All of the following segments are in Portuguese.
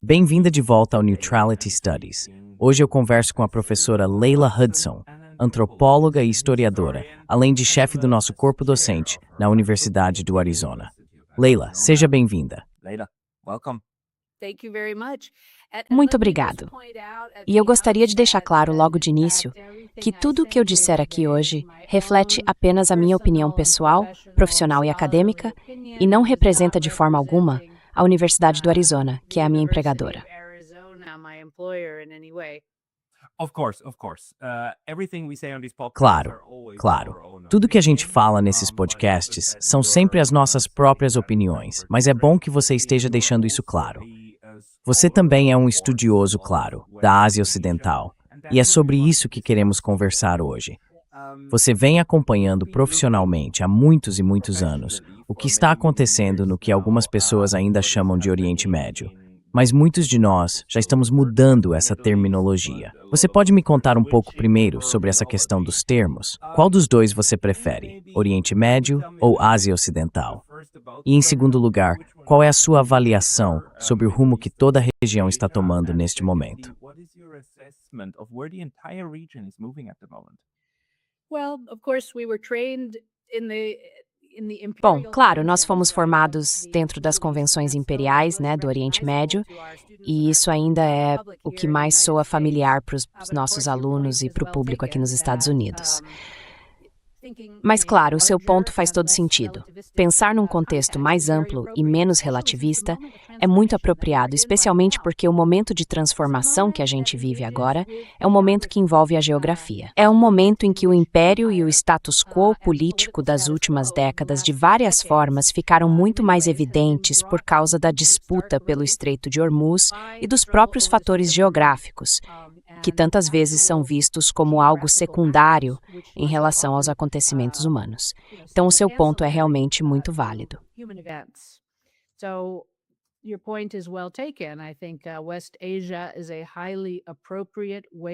Bem-vinda de volta ao Neutrality Studies. Hoje eu converso com a professora Leila Hudson, antropóloga e historiadora, além de chefe do nosso corpo docente na Universidade do Arizona. Leila, seja bem-vinda. Muito obrigado. E eu gostaria de deixar claro logo de início que tudo o que eu disser aqui hoje reflete apenas a minha opinião pessoal, profissional e acadêmica e não representa de forma alguma a Universidade do Arizona, que é a minha empregadora. Claro. Tudo que a gente fala nesses podcasts são sempre as nossas próprias opiniões, mas é bom que você esteja deixando isso claro. Você também é um estudioso, claro, da Ásia Ocidental, e é sobre isso que queremos conversar hoje. Você vem acompanhando profissionalmente há muitos e muitos anos o que está acontecendo no que algumas pessoas ainda chamam de Oriente Médio. Mas muitos de nós já estamos mudando essa terminologia. Você pode me contar um pouco primeiro sobre essa questão dos termos? Qual dos dois você prefere, Oriente Médio ou Ásia Ocidental? E, em segundo lugar, qual é a sua avaliação sobre o rumo que toda a região está tomando neste momento? Bom, claro, nós fomos formados dentro das convenções imperiais, do Oriente Médio, e isso ainda é o que mais soa familiar para os nossos alunos e para o público aqui nos Estados Unidos. Mas, claro, o seu ponto faz todo sentido. Pensar num contexto mais amplo e menos relativista é muito apropriado, especialmente porque o momento de transformação que a gente vive agora é um momento que envolve a geografia. É um momento em que o império e o status quo político das últimas décadas, de várias formas, ficaram muito mais evidentes por causa da disputa pelo Estreito de Hormuz e dos próprios fatores geográficos, que tantas vezes são vistos como algo secundário em relação aos acontecimentos humanos. Então, o seu ponto é realmente muito válido.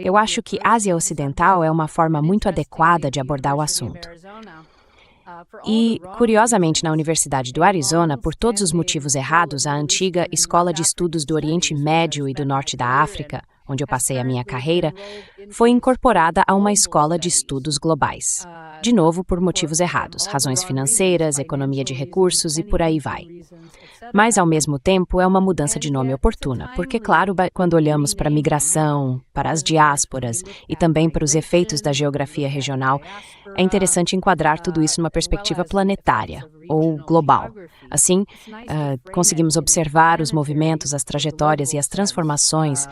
Eu acho que Ásia Ocidental é uma forma muito adequada de abordar o assunto. E, curiosamente, na Universidade do Arizona, por todos os motivos errados, a antiga Escola de Estudos do Oriente Médio e do Norte da África, onde eu passei a minha carreira, foi incorporada a uma escola de estudos globais. De novo, por motivos errados, razões financeiras, economia de recursos e por aí vai. Mas, ao mesmo tempo, é uma mudança de nome oportuna, porque, claro, quando olhamos para a migração, para as diásporas e também para os efeitos da geografia regional, é interessante enquadrar tudo isso numa perspectiva planetária, ou global. Assim, conseguimos observar os movimentos, as trajetórias e as transformações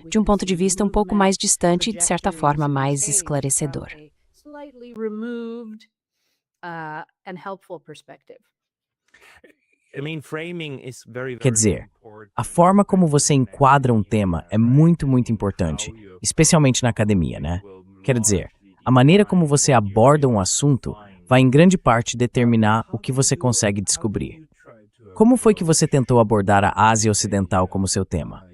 de um ponto de vista um pouco mais distante e, de certa forma, mais esclarecedor. Quer dizer, a forma como você enquadra um tema é muito, muito importante, especialmente na academia, né? Quer dizer, a maneira como você aborda um assunto vai em grande parte determinar o que você consegue descobrir. Como foi que você tentou abordar a Ásia Ocidental como seu tema?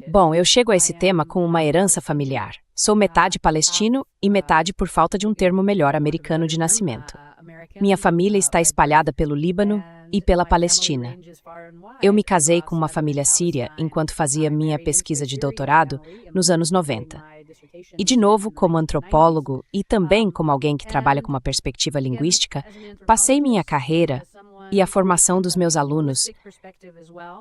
Bom, eu chego a esse tema com uma herança familiar. Sou metade palestino e metade por falta de um termo melhor americano de nascimento. Minha família está espalhada pelo Líbano e pela Palestina. Eu me casei com uma família síria enquanto fazia minha pesquisa de doutorado nos anos 90. E, de novo, como antropólogo e também como alguém que trabalha com uma perspectiva linguística, passei minha carreira e a formação dos meus alunos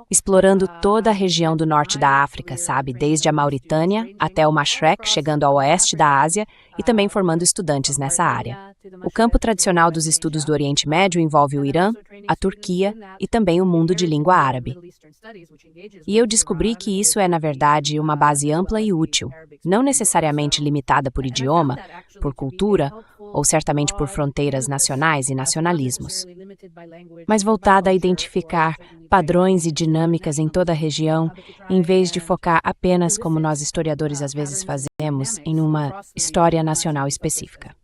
explorando toda a região do norte da África, desde a Mauritânia até o Mashrek, chegando ao oeste da Ásia e também formando estudantes nessa área. O campo tradicional dos estudos do Oriente Médio envolve o Irã, a Turquia e também o mundo de língua árabe. E eu descobri que isso é, na verdade, uma base ampla e útil, não necessariamente limitada por idioma, por cultura ou certamente por fronteiras nacionais e nacionalismos, mas voltada a identificar padrões e dinâmicas em toda a região, em vez de focar apenas, como nós historiadores às vezes fazemos, em uma história nacional específica.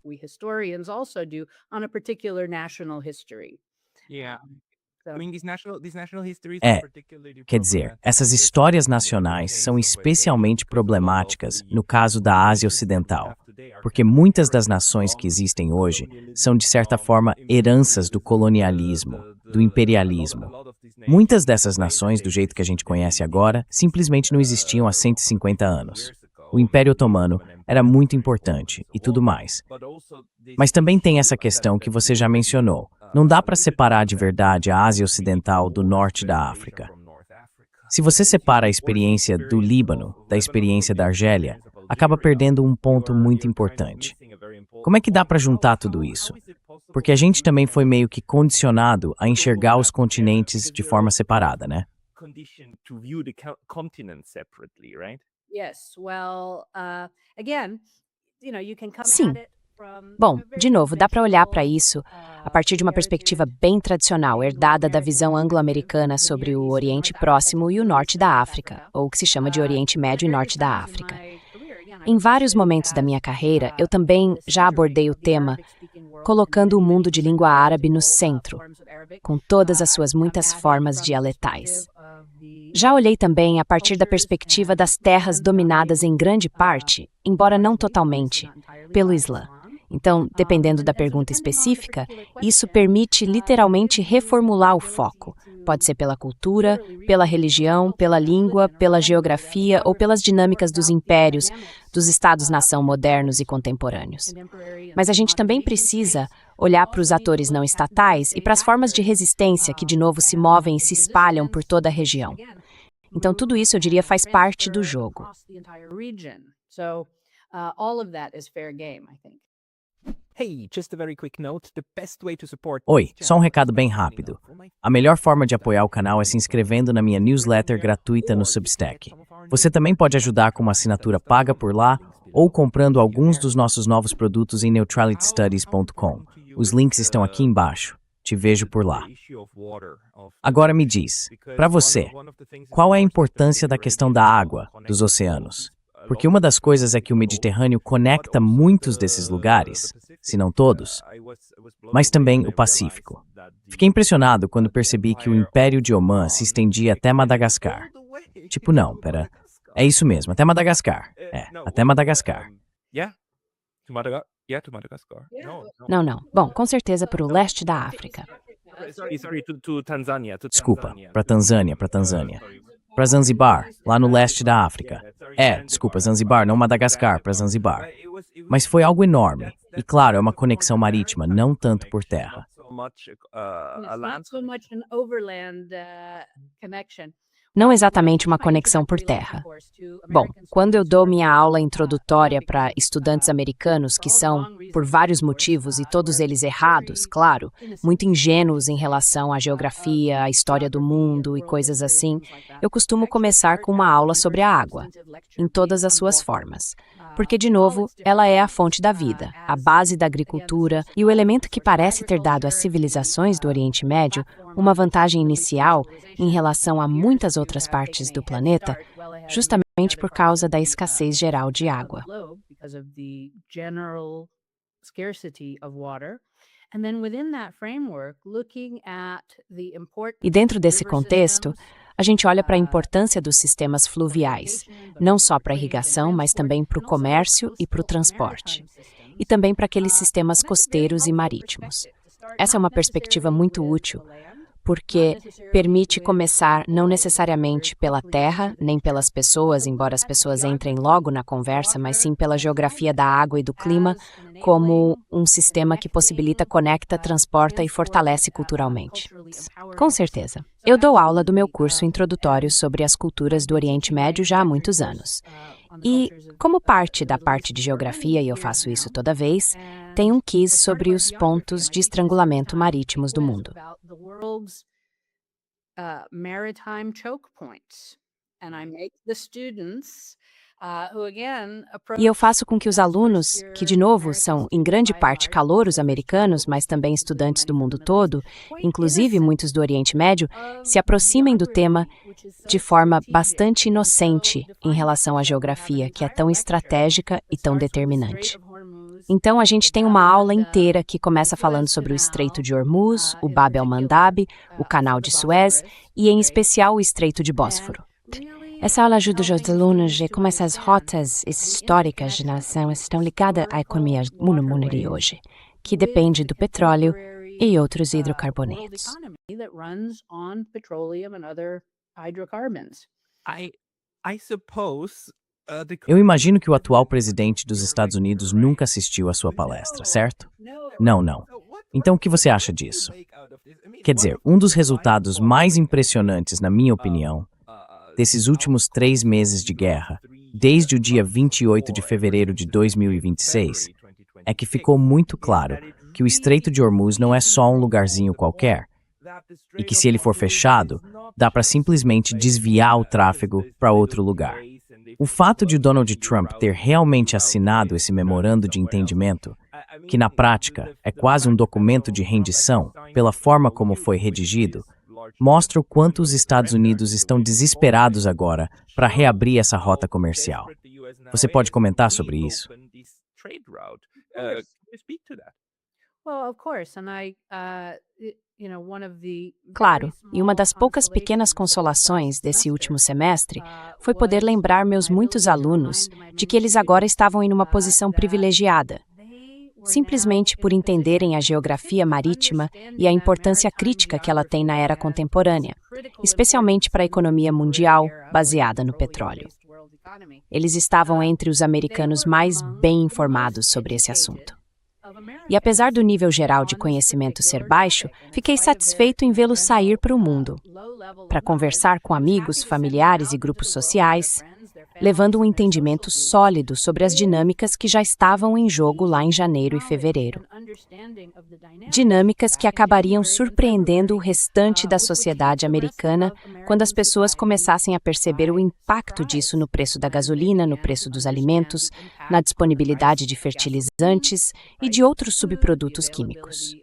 Quer dizer, essas histórias nacionais são especialmente problemáticas no caso da Ásia Ocidental. porque muitas das nações que existem hoje são, de certa forma, heranças do colonialismo, do imperialismo. Muitas dessas nações, do jeito que a gente conhece agora, simplesmente não existiam há 150 anos. O Império Otomano era muito importante e tudo mais. Mas também tem essa questão que você já mencionou. Não dá para separar de verdade a Ásia Ocidental do norte da África. Se você separa a experiência do Líbano da experiência da Argélia, acaba perdendo um ponto muito importante. Como é que dá para juntar tudo isso? Porque a gente também foi meio que condicionado a enxergar os continentes de forma separada, né? Sim. Bom, de novo, dá para olhar para isso a partir de uma perspectiva bem tradicional, herdada da visão anglo-americana sobre o Oriente Próximo e o Norte da África, ou o que se chama de Oriente Médio e Norte da África. Em vários momentos da minha carreira, eu também já abordei o tema colocando o mundo de língua árabe no centro, com todas as suas muitas formas dialetais. Já olhei também a partir da perspectiva das terras dominadas em grande parte, embora não totalmente, pelo Islã. Então, dependendo da pergunta específica, isso permite literalmente reformular o foco. Pode ser pela cultura, pela religião, pela língua, pela geografia ou pelas dinâmicas dos impérios, dos estados-nação modernos e contemporâneos. Mas a gente também precisa olhar para os atores não estatais e para as formas de resistência que, de novo, se movem e se espalham por toda a região. Então, tudo isso, eu diria, faz parte do jogo. Oi, só um recado bem rápido. A melhor forma de apoiar o canal é se inscrevendo na minha newsletter gratuita no Substack. Você também pode ajudar com uma assinatura paga por lá ou comprando alguns dos nossos novos produtos em neutralitystudies.com. Os links estão aqui embaixo. Te vejo por lá. Agora me diz, para você, qual é a importância da questão da água, dos oceanos? Porque uma das coisas é que o Mediterrâneo conecta muitos desses lugares, se não todos, mas também o Pacífico. Fiquei impressionado quando percebi que o Império de Omã se estendia até Madagascar. É isso mesmo, até Madagascar. Até Madagascar. Não. Bom, com certeza para o leste da África. Desculpa, para Tanzânia. Para Zanzibar, lá no leste da África. Zanzibar, não Madagascar, para Zanzibar. Mas foi algo enorme. E claro, é uma conexão marítima, não tanto por terra. Não exatamente uma conexão por terra. Bom, quando eu dou minha aula introdutória para estudantes americanos que são, por vários motivos, e todos eles errados, claro, muito ingênuos em relação à geografia, à história do mundo e coisas assim, eu costumo começar com uma aula sobre a água, em todas as suas formas. Porque, de novo, ela é a fonte da vida, a base da agricultura e o elemento que parece ter dado às civilizações do Oriente Médio uma vantagem inicial em relação a muitas outras partes do planeta, justamente por causa da escassez geral de água. E dentro desse contexto, a gente olha para a importância dos sistemas fluviais, não só para a irrigação, mas também para o comércio e para o transporte, e também para aqueles sistemas costeiros e marítimos. Essa é uma perspectiva muito útil, porque permite começar não necessariamente pela terra, nem pelas pessoas, embora as pessoas entrem logo na conversa, mas sim pela geografia da água e do clima, como um sistema que possibilita, conecta, transporta e fortalece culturalmente. Com certeza. Eu dou aula do meu curso introdutório sobre as culturas do Oriente Médio já há muitos anos. E, como parte da parte de geografia, e eu faço isso toda vez, tem um quiz sobre os pontos de estrangulamento marítimos do mundo. E eu faço com que os alunos, que de novo são em grande parte calouros americanos, mas também estudantes do mundo todo, inclusive muitos do Oriente Médio, se aproximem do tema de forma bastante inocente em relação à geografia, que é tão estratégica e tão determinante. Então, a gente tem uma aula inteira que começa falando sobre o Estreito de Hormuz, o Bab el-Mandab, o Canal de Suez e, em especial, o Estreito de Bósforo. Essa aula ajuda os alunos a como essas rotas históricas de nação estão ligadas à economia do mundo de hoje, que depende do petróleo e outros hidrocarbonetos. Eu imagino que o atual presidente dos Estados Unidos nunca assistiu à sua palestra, certo? Não. Então, o que você acha disso? Quer dizer, um dos resultados mais impressionantes, na minha opinião, desses últimos 3 meses de guerra, desde o dia 28 de fevereiro de 2026, é que ficou muito claro que o Estreito de Hormuz não é só um lugarzinho qualquer, e que se ele for fechado, dá para simplesmente desviar o tráfego para outro lugar. O fato de Donald Trump ter realmente assinado esse memorando de entendimento, que na prática é quase um documento de rendição, pela forma como foi redigido, mostra o quanto os Estados Unidos estão desesperados agora para reabrir essa rota comercial. Você pode comentar sobre isso? Claro, e uma das poucas pequenas consolações desse último semestre foi poder lembrar meus muitos alunos de que eles agora estavam em uma posição privilegiada, simplesmente por entenderem a geografia marítima e a importância crítica que ela tem na era contemporânea, especialmente para a economia mundial baseada no petróleo. Eles estavam entre os americanos mais bem informados sobre esse assunto. E apesar do nível geral de conhecimento ser baixo, fiquei satisfeito em vê-los sair para o mundo, para conversar com amigos, familiares e grupos sociais, levando um entendimento sólido sobre as dinâmicas que já estavam em jogo lá em janeiro e fevereiro. Dinâmicas que acabariam surpreendendo o restante da sociedade americana quando as pessoas começassem a perceber o impacto disso no preço da gasolina, no preço dos alimentos, na disponibilidade de fertilizantes e de outros subprodutos químicos.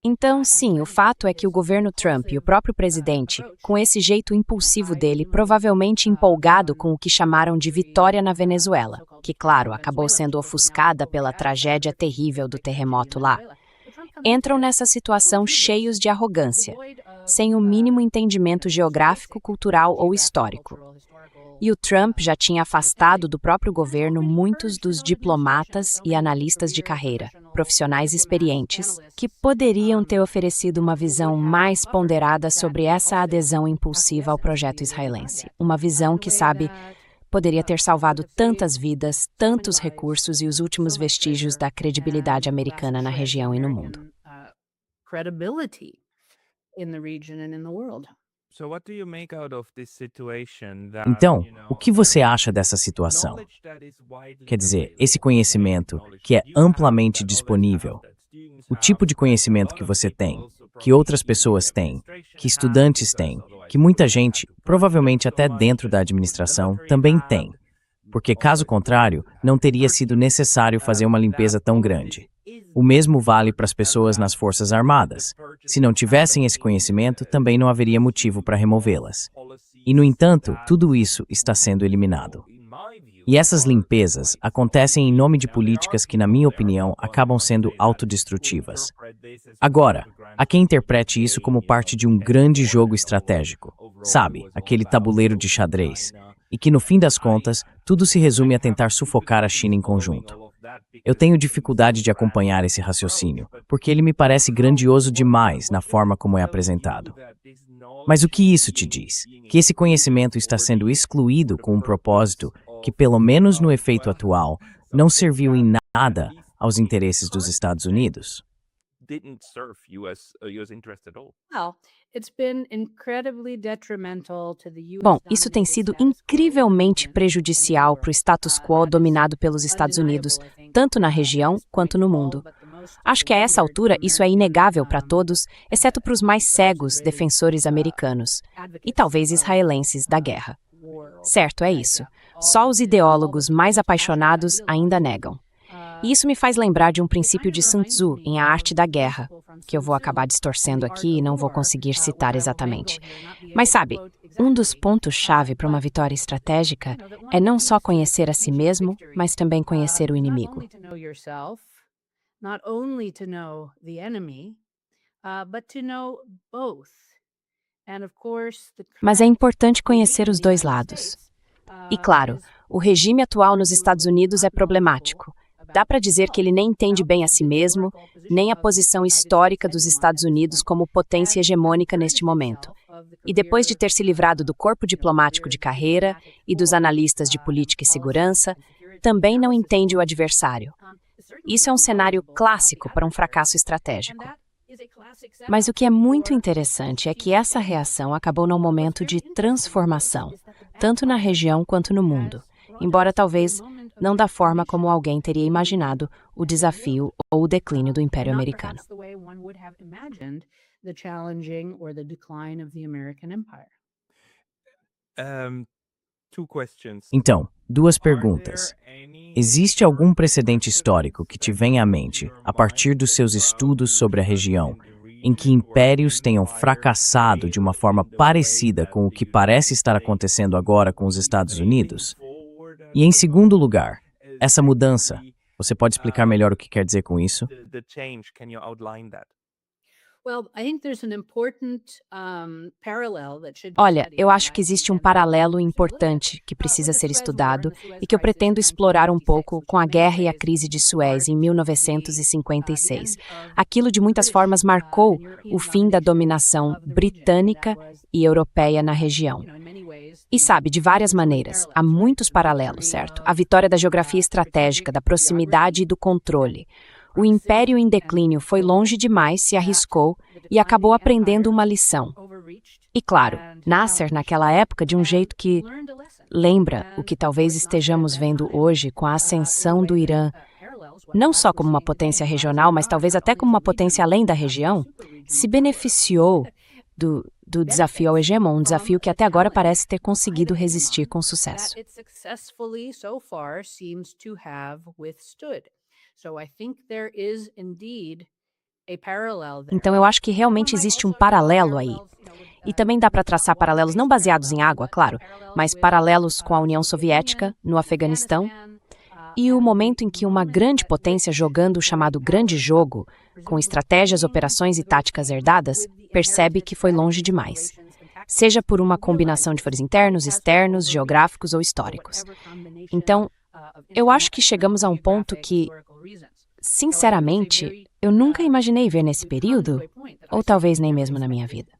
Então, sim, o fato é que o governo Trump e o próprio presidente, com esse jeito impulsivo dele, provavelmente empolgado com o que chamaram de vitória na Venezuela, que, claro, acabou sendo ofuscada pela tragédia terrível do terremoto lá, entram nessa situação cheios de arrogância, sem o mínimo entendimento geográfico, cultural ou histórico. E o Trump já tinha afastado do próprio governo muitos dos diplomatas e analistas de carreira, profissionais experientes, que poderiam ter oferecido uma visão mais ponderada sobre essa adesão impulsiva ao projeto israelense. Uma visão que, sabe, poderia ter salvado tantas vidas, tantos recursos e os últimos vestígios da credibilidade americana na região e no mundo. Então, o que você acha dessa situação? Quer dizer, esse conhecimento que é amplamente disponível, o tipo de conhecimento que você tem, que outras pessoas têm, que estudantes têm, que muita gente, provavelmente até dentro da administração, também tem. Porque, caso contrário, não teria sido necessário fazer uma limpeza tão grande. O mesmo vale para as pessoas nas Forças Armadas. Se não tivessem esse conhecimento, também não haveria motivo para removê-las. E, no entanto, tudo isso está sendo eliminado. E essas limpezas acontecem em nome de políticas que, na minha opinião, acabam sendo autodestrutivas. Agora, há quem interprete isso como parte de um grande jogo estratégico, sabe, aquele tabuleiro de xadrez, e que, no fim das contas, tudo se resume a tentar sufocar a China em conjunto. Eu tenho dificuldade de acompanhar esse raciocínio, porque ele me parece grandioso demais na forma como é apresentado. Mas o que isso te diz? Que esse conhecimento está sendo excluído com um propósito que, pelo menos no efeito atual, não serviu em nada aos interesses dos Estados Unidos? Bom, isso tem sido incrivelmente prejudicial para o status quo dominado pelos Estados Unidos, tanto na região quanto no mundo. Acho que a essa altura isso é inegável para todos, exceto para os mais cegos defensores americanos, e talvez israelenses da guerra. Certo, é isso. Só os ideólogos mais apaixonados ainda negam. E isso me faz lembrar de um princípio de Sun Tzu em A Arte da Guerra, que eu vou acabar distorcendo aqui e não vou conseguir citar exatamente. Mas sabe, um dos pontos-chave para uma vitória estratégica é não só conhecer a si mesmo, mas também conhecer o inimigo. not only to know the enemy, but to know both. And of course, Mas é importante conhecer os dois lados. E claro, o regime atual nos Estados Unidos é problemático. Dá para dizer que ele nem entende bem a si mesmo, nem a posição histórica dos Estados Unidos como potência hegemônica neste momento. E depois de ter se livrado do corpo diplomático de carreira e dos analistas de política e segurança, também não entende o adversário. Isso é um cenário clássico para um fracasso estratégico. Mas o que é muito interessante é que essa reação acabou num momento de transformação, tanto na região quanto no mundo, embora talvez não da forma como alguém teria imaginado o desafio ou o declínio do Império Americano. Então, duas perguntas. Existe algum precedente histórico que te venha à mente, a partir dos seus estudos sobre a região, em que impérios tenham fracassado de uma forma parecida com o que parece estar acontecendo agora com os Estados Unidos? E em segundo lugar, essa mudança, você pode explicar melhor o que quer dizer com isso? Olha, eu acho que existe um paralelo importante que precisa ser estudado e que eu pretendo explorar um pouco com a Guerra e a Crise de Suez em 1956. Aquilo de muitas formas marcou o fim da dominação britânica e europeia na região. E sabe, de várias maneiras, há muitos paralelos, certo? A vitória da geografia estratégica, da proximidade e do controle. O império em declínio foi longe demais, se arriscou e acabou aprendendo uma lição. E claro, Nasser naquela época de um jeito que lembra o que talvez estejamos vendo hoje com a ascensão do Irã, não só como uma potência regional, mas talvez até como uma potência além da região, se beneficiou do desafio ao hegemon, um desafio que até agora parece ter conseguido resistir com sucesso. Então eu acho que realmente existe um paralelo aí. E também dá para traçar paralelos não baseados em água, claro, mas paralelos com a União Soviética, no Afeganistão, e o momento em que uma grande potência jogando o chamado grande jogo, com estratégias, operações e táticas herdadas, percebe que foi longe demais. Seja por uma combinação de fatores internos, externos, geográficos ou históricos. Então, eu acho que chegamos a um ponto que, sinceramente, eu nunca imaginei ver nesse período, ou talvez nem mesmo na minha vida.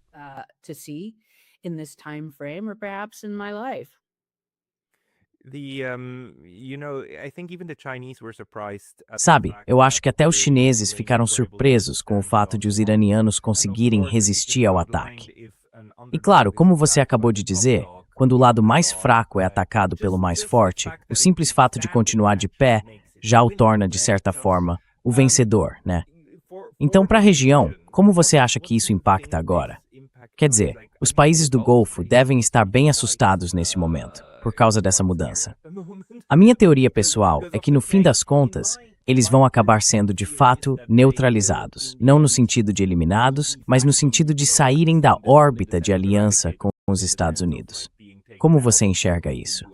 Sabe, eu acho que até os chineses ficaram surpresos com o fato de os iranianos conseguirem resistir ao ataque. E claro, como você acabou de dizer, quando o lado mais fraco é atacado pelo mais forte, o simples fato de continuar de pé já o torna, de certa forma, o vencedor, né? Então, para a região, como você acha que isso impacta agora? Quer dizer, os países do Golfo devem estar bem assustados nesse momento, por causa dessa mudança. A minha teoria pessoal é que, no fim das contas, eles vão acabar sendo, de fato, neutralizados. Não no sentido de eliminados, mas no sentido de saírem da órbita de aliança com os Estados Unidos. Como você enxerga isso?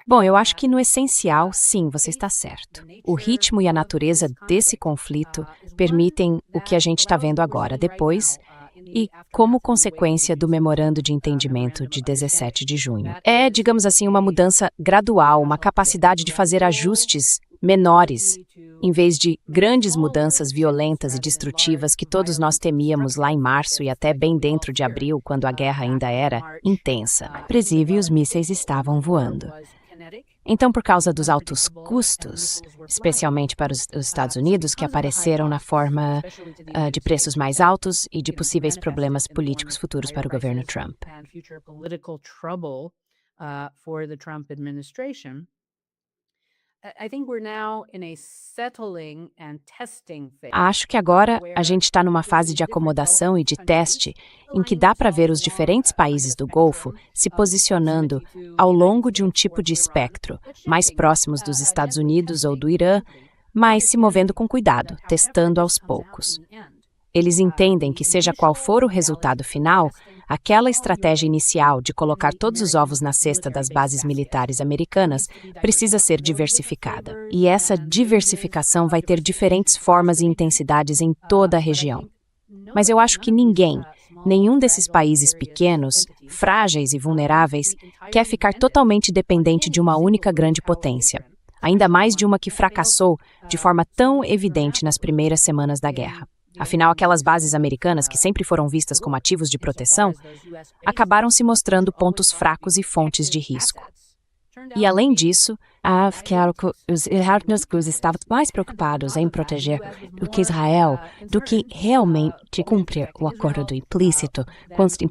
Bom, eu acho que no essencial, sim, você está certo. O ritmo e a natureza desse conflito permitem o que a gente está vendo agora, depois, e como consequência do memorando de entendimento de 17 de junho. É, digamos assim, uma mudança gradual, uma capacidade de fazer ajustes menores, em vez de grandes mudanças violentas e destrutivas que todos nós temíamos lá em março e até bem dentro de abril, quando a guerra ainda era intensa. Presível e os mísseis estavam voando. Então, por causa dos altos custos, especialmente para os Estados Unidos, que apareceram na forma de preços mais altos e de possíveis problemas políticos futuros para o governo Trump. Acho que agora a gente está numa fase de acomodação e de teste em que dá para ver os diferentes países do Golfo se posicionando ao longo de um tipo de espectro, mais próximos dos Estados Unidos ou do Irã, mas se movendo com cuidado, testando aos poucos. Eles entendem que, seja qual for o resultado final, aquela estratégia inicial de colocar todos os ovos na cesta das bases militares americanas precisa ser diversificada. E essa diversificação vai ter diferentes formas e intensidades em toda a região. Mas eu acho que nenhum desses países pequenos, frágeis e vulneráveis, quer ficar totalmente dependente de uma única grande potência, ainda mais de uma que fracassou de forma tão evidente nas primeiras semanas da guerra. Afinal, aquelas bases americanas que sempre foram vistas como ativos de proteção, acabaram se mostrando pontos fracos e fontes de risco. E, além disso, claro que os iraquianos estavam mais preocupados em proteger o que Israel do que realmente cumprir o acordo implícito,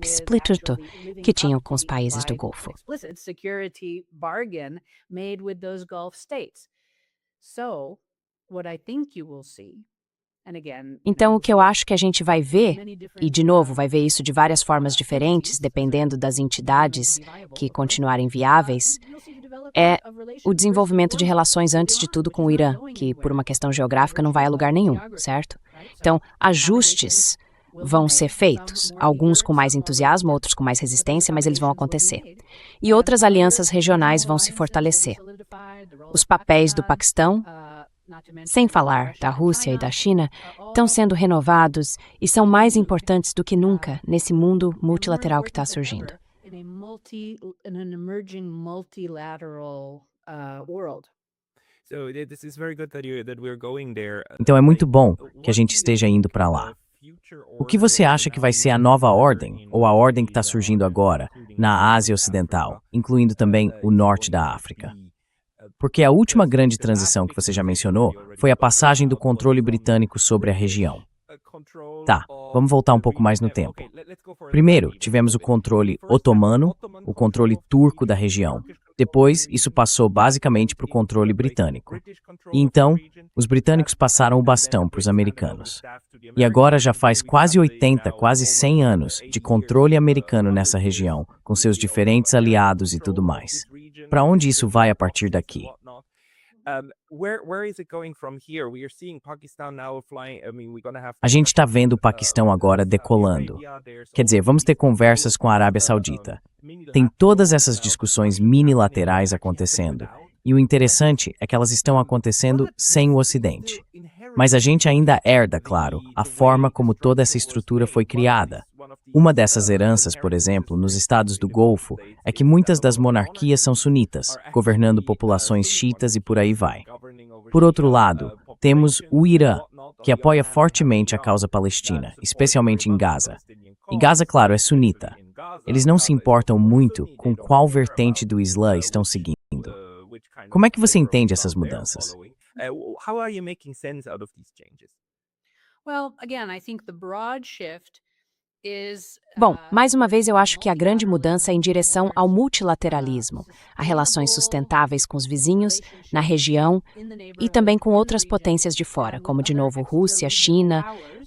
explícito que tinham com os países do Golfo. Então, o que eu acho que a gente vai ver, e de novo, vai ver isso de várias formas diferentes, dependendo das entidades que continuarem viáveis, é o desenvolvimento de relações, antes de tudo, com o Irã, que, por uma questão geográfica, não vai a lugar nenhum, certo? Então, ajustes vão ser feitos, alguns com mais entusiasmo, outros com mais resistência, mas eles vão acontecer. E outras alianças regionais vão se fortalecer. Os papéis do Paquistão, sem falar da Rússia e da China, estão sendo renovados e são mais importantes do que nunca nesse mundo multilateral que está surgindo. Então é muito bom que a gente esteja indo para lá. O que você acha que vai ser a nova ordem, ou a ordem que está surgindo agora, na Ásia Ocidental, incluindo também o norte da África? Porque a última grande transição que você já mencionou foi a passagem do controle britânico sobre a região. Tá, vamos voltar um pouco mais no tempo. Primeiro, tivemos o controle otomano, o controle turco da região. Depois, isso passou basicamente para o controle britânico. E então, os britânicos passaram o bastão para os americanos. E agora já faz quase 80, quase 100 anos de controle americano nessa região, com seus diferentes aliados e tudo mais. Para onde isso vai a partir daqui? A gente está vendo o Paquistão agora decolando. Quer dizer, vamos ter conversas com a Arábia Saudita. Tem todas essas discussões minilaterais acontecendo. E o interessante é que elas estão acontecendo sem o Ocidente. Mas a gente ainda herda, claro, a forma como toda essa estrutura foi criada. Uma dessas heranças, por exemplo, nos estados do Golfo, é que muitas das monarquias são sunitas, governando populações xiitas e por aí vai. Por outro lado, temos o Irã, que apoia fortemente a causa palestina, especialmente em Gaza. E Gaza, claro, é sunita. Eles não se importam muito com qual vertente do Islã estão seguindo. Como é que você entende essas mudanças? Bom, mais uma vez eu acho que a grande mudança é em direção ao multilateralismo, a relações sustentáveis com os vizinhos, na região e também com outras potências de fora, como de novo Rússia, China,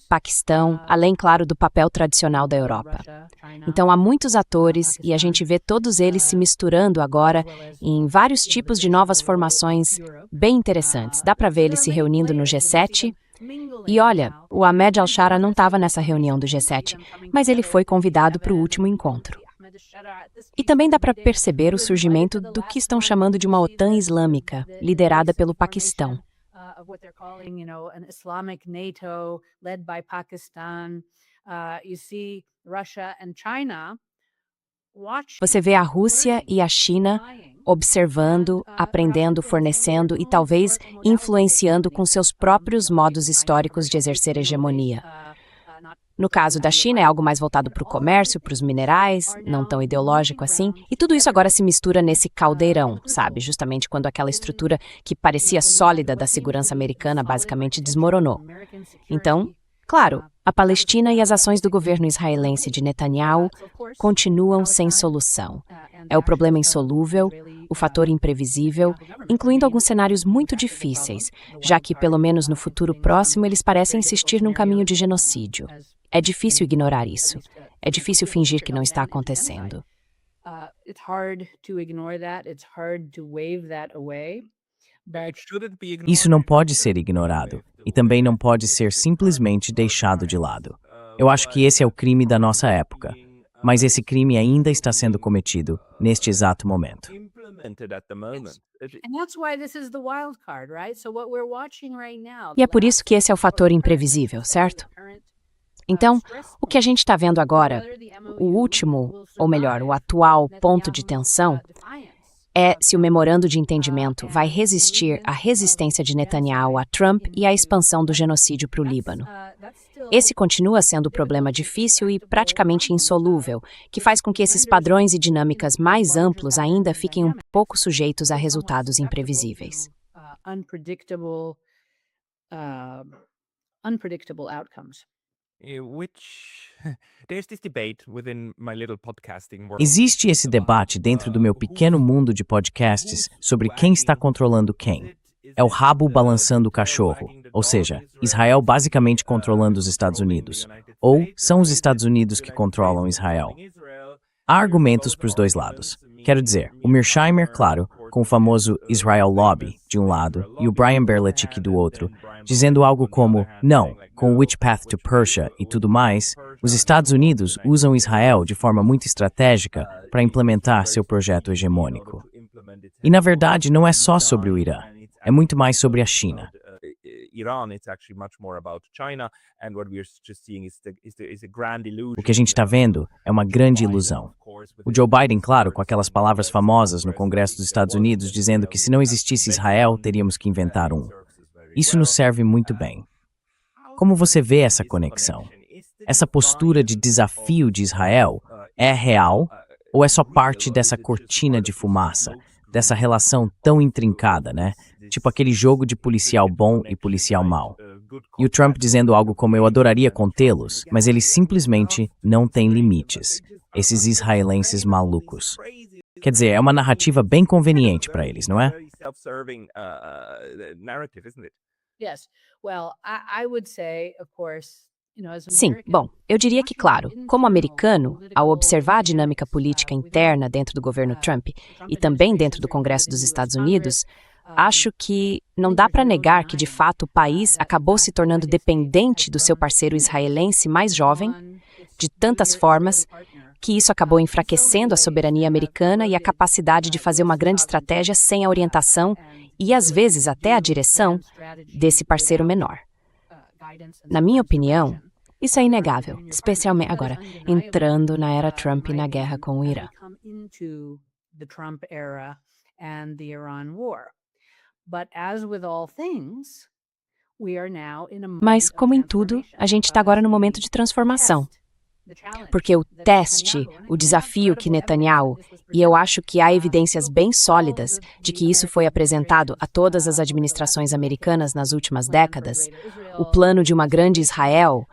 Paquistão, além, claro, do papel tradicional da Europa. Então há muitos atores e a gente vê todos eles se misturando agora em vários tipos de novas formações bem interessantes. Dá para ver eles se reunindo no G7. E olha, o Ahmed al-Shara não estava nessa reunião do G7, mas ele foi convidado para o último encontro. E também dá para perceber o surgimento do que estão chamando de uma OTAN islâmica, liderada pelo Paquistão. Você vê a Rússia e a China observando, aprendendo, fornecendo e talvez influenciando com seus próprios modos históricos de exercer hegemonia. No caso da China, é algo mais voltado para o comércio, para os minerais, não tão ideológico assim, e tudo isso agora se mistura nesse caldeirão, sabe? Justamente quando aquela estrutura que parecia sólida da segurança americana basicamente desmoronou. Então, claro, a Palestina e as ações do governo israelense de Netanyahu continuam sem solução. É o problema insolúvel, o fator imprevisível, incluindo alguns cenários muito difíceis, já que, pelo menos no futuro próximo, eles parecem insistir num caminho de genocídio. É difícil ignorar isso. É difícil fingir que não está acontecendo. Isso não pode ser ignorado e também não pode ser simplesmente deixado de lado. Eu acho que esse é o crime da nossa época. mas esse crime ainda está sendo cometido neste exato momento. E é por isso que esse é o fator imprevisível, certo? Então, o que a gente está vendo agora, o último, ou melhor, o atual ponto de tensão, é se o memorando de entendimento vai resistir à resistência de Netanyahu a Trump e à expansão do genocídio para o Líbano. Esse continua sendo um problema difícil e praticamente insolúvel, que faz com que esses padrões e dinâmicas mais amplos ainda fiquem um pouco sujeitos a resultados imprevisíveis. Unpredictable outcomes. Existe esse debate dentro do meu pequeno mundo de podcasts sobre quem está controlando quem. É o rabo balançando o cachorro, ou seja, Israel basicamente controlando os Estados Unidos, ou são os Estados Unidos que controlam Israel. Há argumentos para os dois lados. Quero dizer, o Mearsheimer, claro, com o famoso Israel Lobby, de um lado, e o Brian Berletic do outro, dizendo algo como, não, com o Which Path to Persia e tudo mais, os Estados Unidos usam Israel de forma muito estratégica para implementar seu projeto hegemônico. E na verdade não é só sobre o Irã, é muito mais sobre a China. O que a gente está vendo é uma grande ilusão. O Joe Biden, claro, com aquelas palavras famosas no Congresso dos Estados Unidos, dizendo que se não existisse Israel, teríamos que inventar um. Isso nos serve muito bem. Como você vê essa conexão? Essa postura de desafio de Israel é real ou é só parte dessa cortina de fumaça, dessa relação tão intrincada, né? Tipo aquele jogo de policial bom e policial mau. E o Trump dizendo algo como eu adoraria contê-los, mas eles simplesmente não têm limites. Esses israelenses malucos. Quer dizer, é uma narrativa bem conveniente para eles, não é? Sim, bom, eu diria que, claro, como americano, ao observar a dinâmica política interna dentro do governo Trump e também dentro do Congresso dos Estados Unidos, acho que não dá para negar que, de fato, o país acabou se tornando dependente do seu parceiro israelense mais jovem, de tantas formas, que isso acabou enfraquecendo a soberania americana e a capacidade de fazer uma grande estratégia sem a orientação e, às vezes, até a direção desse parceiro menor. Na minha opinião, isso é inegável, especialmente agora, entrando na era Trump e na guerra com o Irã. Mas, como em tudo, a gente está agora num momento de transformação. Porque o teste, o desafio que Netanyahu, e eu acho que há evidências bem sólidas de que isso foi apresentado a todas as administrações americanas nas últimas décadas, o plano de uma grande Israel,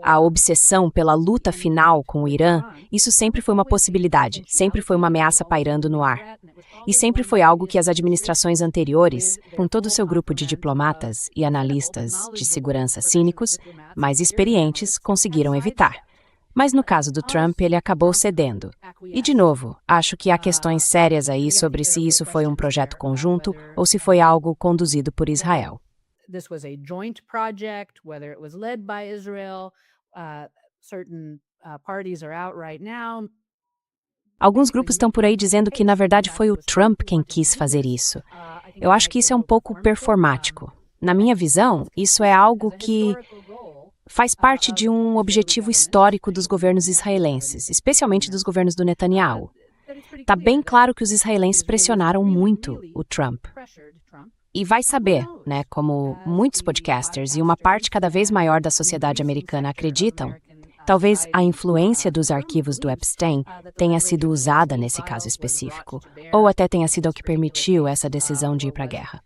a obsessão pela luta final com o Irã, isso sempre foi uma possibilidade, sempre foi uma ameaça pairando no ar. E sempre foi algo que as administrações anteriores, com todo o seu grupo de diplomatas e analistas de segurança cínicos, mais experientes, conseguiram evitar. Mas no caso do Trump, ele acabou cedendo. E, de novo, acho que há questões sérias aí sobre se isso foi um projeto conjunto ou se foi algo conduzido por Israel. This was a joint project, whether it was led by Israel. Certain parties are out right now. Alguns grupos estão por aí dizendo que, na verdade, foi o Trump quem quis fazer isso. Eu acho que isso é um pouco performático. Na minha visão, isso é algo que faz parte de um objetivo histórico dos governos israelenses, especialmente dos governos do Netanyahu. Está bem claro que os israelenses pressionaram muito o Trump. E vai saber, né, como muitos podcasters e uma parte cada vez maior da sociedade americana acreditam, talvez a influência dos arquivos do Epstein tenha sido usada nesse caso específico, ou até tenha sido o que permitiu essa decisão de ir para a guerra.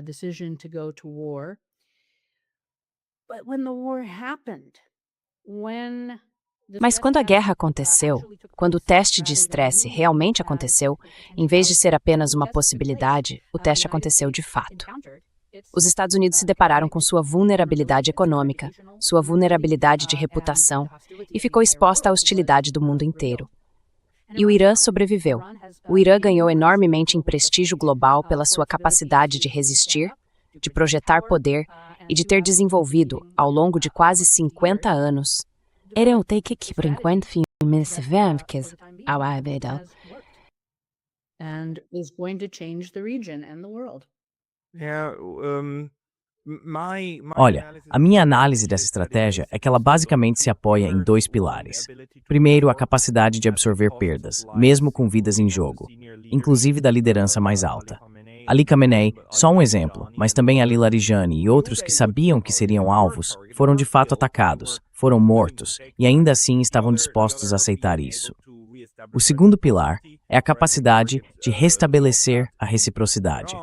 Decision to go to war. But when the war happened, Mas quando a guerra aconteceu, quando o teste de estresse realmente aconteceu, em vez de ser apenas uma possibilidade, o teste aconteceu de fato. Os Estados Unidos se depararam com sua vulnerabilidade econômica, sua vulnerabilidade de reputação e ficou exposta à hostilidade do mundo inteiro. E o Irã sobreviveu. O Irã ganhou enormemente em prestígio global pela sua capacidade de resistir, de projetar poder e de ter desenvolvido, ao longo de quase 50 anos, and is going to change the region and the world. Yeah, Olha, a minha análise dessa estratégia é que ela basicamente se apoia em dois pilares. Primeiro, a capacidade de absorver perdas, mesmo com vidas em jogo, inclusive da liderança mais alta. Ali Khamenei, só um exemplo, mas também Ali Larijani e outros que sabiam que seriam alvos, foram de fato atacados, foram mortos, e ainda assim estavam dispostos a aceitar isso. O segundo pilar é a capacidade de restabelecer a reciprocidade.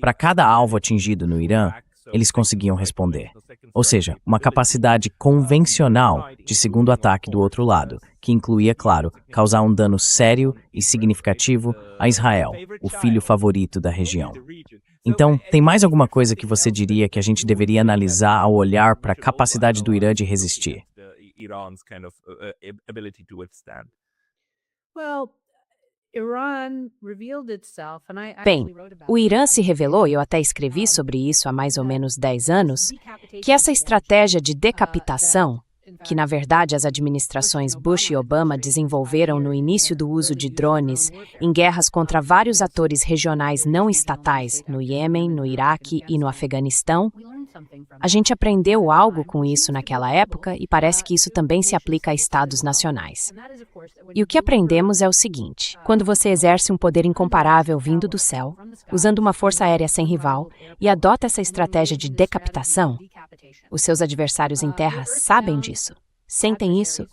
Para cada alvo atingido no Irã, eles conseguiam responder. Ou seja, uma capacidade convencional de segundo ataque do outro lado, que incluía, claro, causar um dano sério e significativo a Israel, o filho favorito da região. Então, tem mais alguma coisa que você diria que a gente deveria analisar ao olhar para a capacidade do Irã de resistir? Well, Iran revealed itself, and I Bem, actually wrote about o Irã this. se revelou, e eu até escrevi sobre isso há mais ou menos 10 anos, que essa estratégia de decapitação, que na verdade as administrações Bush e Obama desenvolveram no início do uso de drones em guerras contra vários atores regionais não estatais, no Iêmen, no Iraque e no Afeganistão, a gente aprendeu algo com isso naquela época e parece que isso também se aplica a estados nacionais. E o que aprendemos é o seguinte: quando você exerce um poder incomparável vindo do céu, usando uma força aérea sem rival, e adota essa estratégia de decapitação, os seus adversários em terra sabem disso, sentem isso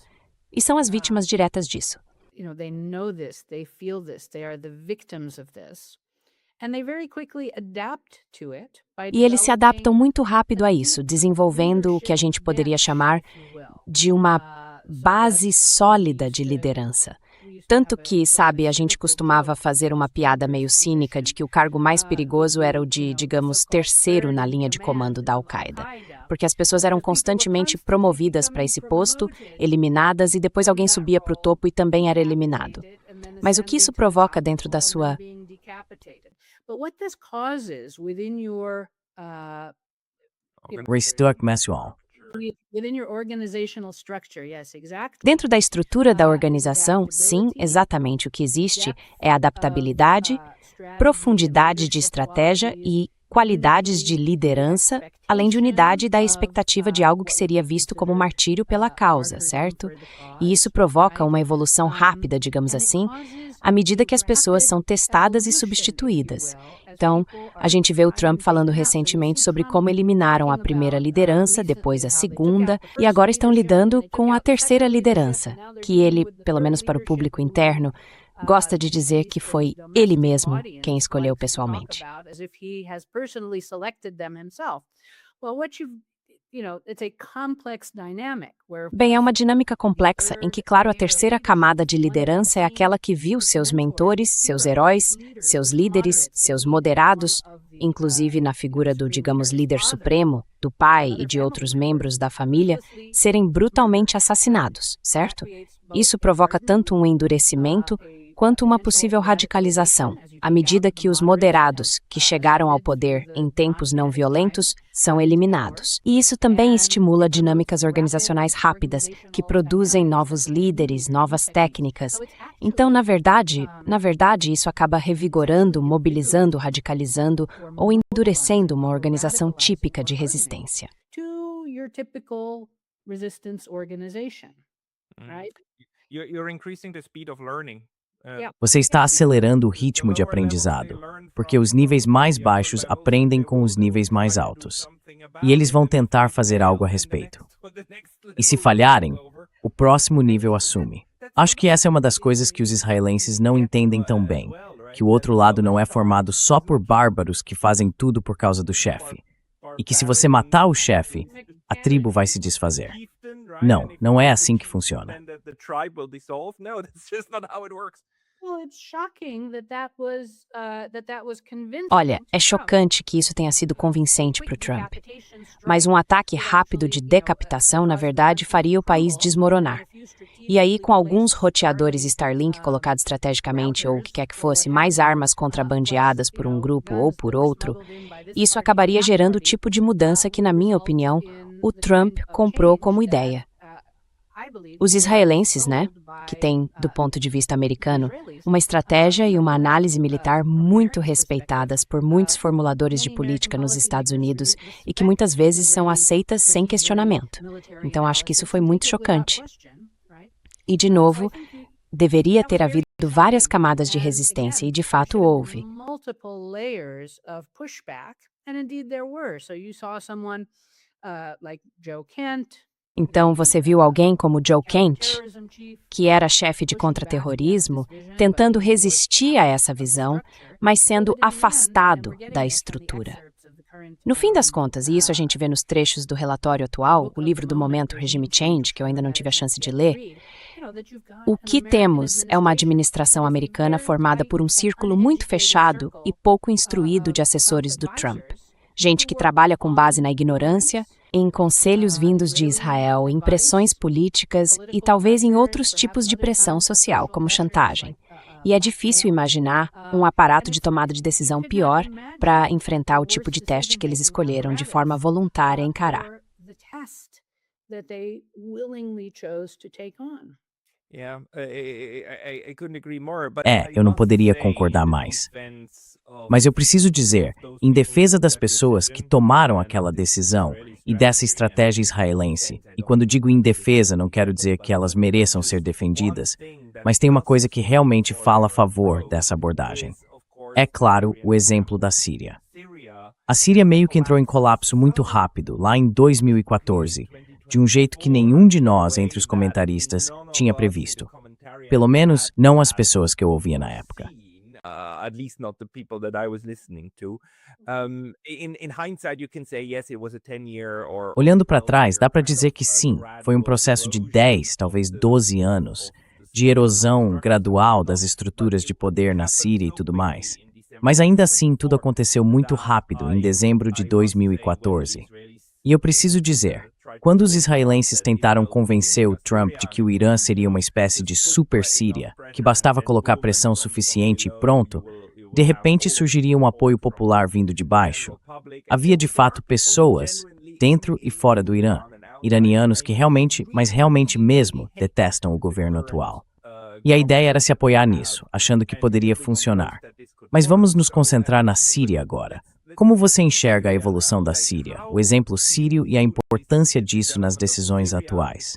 e são as vítimas diretas disso. They know this, they feel this, they are the victims of this. And they very quickly adapt to it by E eles se adaptam developing muito rápido a isso, desenvolvendo o que a gente poderia chamar de uma base sólida de liderança. Tanto que, sabe, a gente costumava fazer uma piada meio cínica de que o cargo mais perigoso era o de, digamos, terceiro na linha de comando da Al-Qaeda. Porque as pessoas eram constantemente promovidas para esse posto, eliminadas, e depois alguém subia para o topo e também era eliminado. Mas o que isso provoca dentro da sua... But what this causes within your Restuck Messual. within your organizational structure, yes, exactly. Dentro da estrutura da organização, sim, exatamente o que existe é adaptabilidade, profundidade de estratégia e qualidades de liderança, além de unidade da expectativa de algo que seria visto como martírio pela causa, certo? E isso provoca uma evolução rápida, digamos assim, à medida que as pessoas são testadas e substituídas. Então, a gente vê o Trump falando recentemente sobre como eliminaram a primeira liderança, depois a segunda, e agora estão lidando com a terceira liderança, que ele, pelo menos para o público interno, gosta de dizer que foi ele mesmo quem escolheu pessoalmente. Bem, é uma dinâmica complexa em que, claro, a terceira camada de liderança é aquela que viu seus mentores, seus heróis, seus líderes, seus moderados, inclusive na figura do, digamos, líder supremo, do pai e de outros membros da família, serem brutalmente assassinados, certo? Isso provoca tanto um endurecimento quanto uma possível radicalização, à medida que os moderados, que chegaram ao poder em tempos não violentos, são eliminados. E isso também estimula dinâmicas organizacionais rápidas, que produzem novos líderes, novas técnicas. Então, na verdade, isso acaba revigorando, mobilizando, radicalizando ou endurecendo uma organização típica de resistência. To your typical resistance organization, right? You're increasing the speed of learning. Você está acelerando o ritmo de aprendizado, porque os níveis mais baixos aprendem com os níveis mais altos. E eles vão tentar fazer algo a respeito. E se falharem, o próximo nível assume. Acho que essa é uma das coisas que os israelenses não entendem tão bem, que o outro lado não é formado só por bárbaros que fazem tudo por causa do chefe. E que se você matar o chefe, a tribo vai se desfazer. Não, não é assim que funciona. Olha, é chocante que isso tenha sido convincente para o Trump. Mas um ataque rápido de decapitação, na verdade, faria o país desmoronar. E aí, com alguns roteadores Starlink colocados estrategicamente, ou o que quer que fosse, mais armas contrabandeadas por um grupo ou por outro, isso acabaria gerando o tipo de mudança que, na minha opinião, o Trump comprou como ideia. Os israelenses, né, que têm, do ponto de vista americano, uma estratégia e uma análise militar muito respeitadas por muitos formuladores de política nos Estados Unidos e que muitas vezes são aceitas sem questionamento. Então, acho que isso foi muito chocante. E, de novo, deveria ter havido várias camadas de resistência, e de fato houve. Então, você viu alguém como Joe Kent, que era chefe de contra-terrorismo, tentando resistir a essa visão, mas sendo afastado da estrutura. No fim das contas, e isso a gente vê nos trechos do relatório atual, o livro do momento Regime Change, que eu ainda não tive a chance de ler, o que temos é uma administração americana formada por um círculo muito fechado e pouco instruído de assessores do Trump. Gente que trabalha com base na ignorância, em conselhos vindos de Israel, em pressões políticas e talvez em outros tipos de pressão social, como chantagem. E é difícil imaginar um aparato de tomada de decisão pior para enfrentar o tipo de teste que eles escolheram de forma voluntária encarar. Eu não poderia concordar mais. Mas eu preciso dizer, em defesa das pessoas que tomaram aquela decisão e dessa estratégia israelense, e quando digo em defesa, não quero dizer que elas mereçam ser defendidas, mas tem uma coisa que realmente fala a favor dessa abordagem. É claro, o exemplo da Síria. A Síria meio que entrou em colapso muito rápido, lá em 2014, de um jeito que nenhum de nós, entre os comentaristas, tinha previsto. Pelo menos, não as pessoas que eu ouvia na época. At least not the people that I was listening to. In hindsight, you can say, yes, it was a 10-year or... Olhando para trás, dá para dizer que sim, foi um processo de 10, talvez 12 anos, de erosão gradual das estruturas de poder na Síria e tudo mais. Mas ainda assim, tudo aconteceu muito rápido, em dezembro de 2014. E eu preciso dizer, quando os israelenses tentaram convencer o Trump de que o Irã seria uma espécie de super Síria, que bastava colocar pressão suficiente e pronto, de repente surgiria um apoio popular vindo de baixo. Havia de fato pessoas, dentro e fora do Irã, iranianos que realmente, mas realmente mesmo, detestam o governo atual. E a ideia era se apoiar nisso, achando que poderia funcionar. Mas vamos nos concentrar na Síria agora. Como você enxerga a evolução da Síria, o exemplo sírio e a importância disso nas decisões atuais?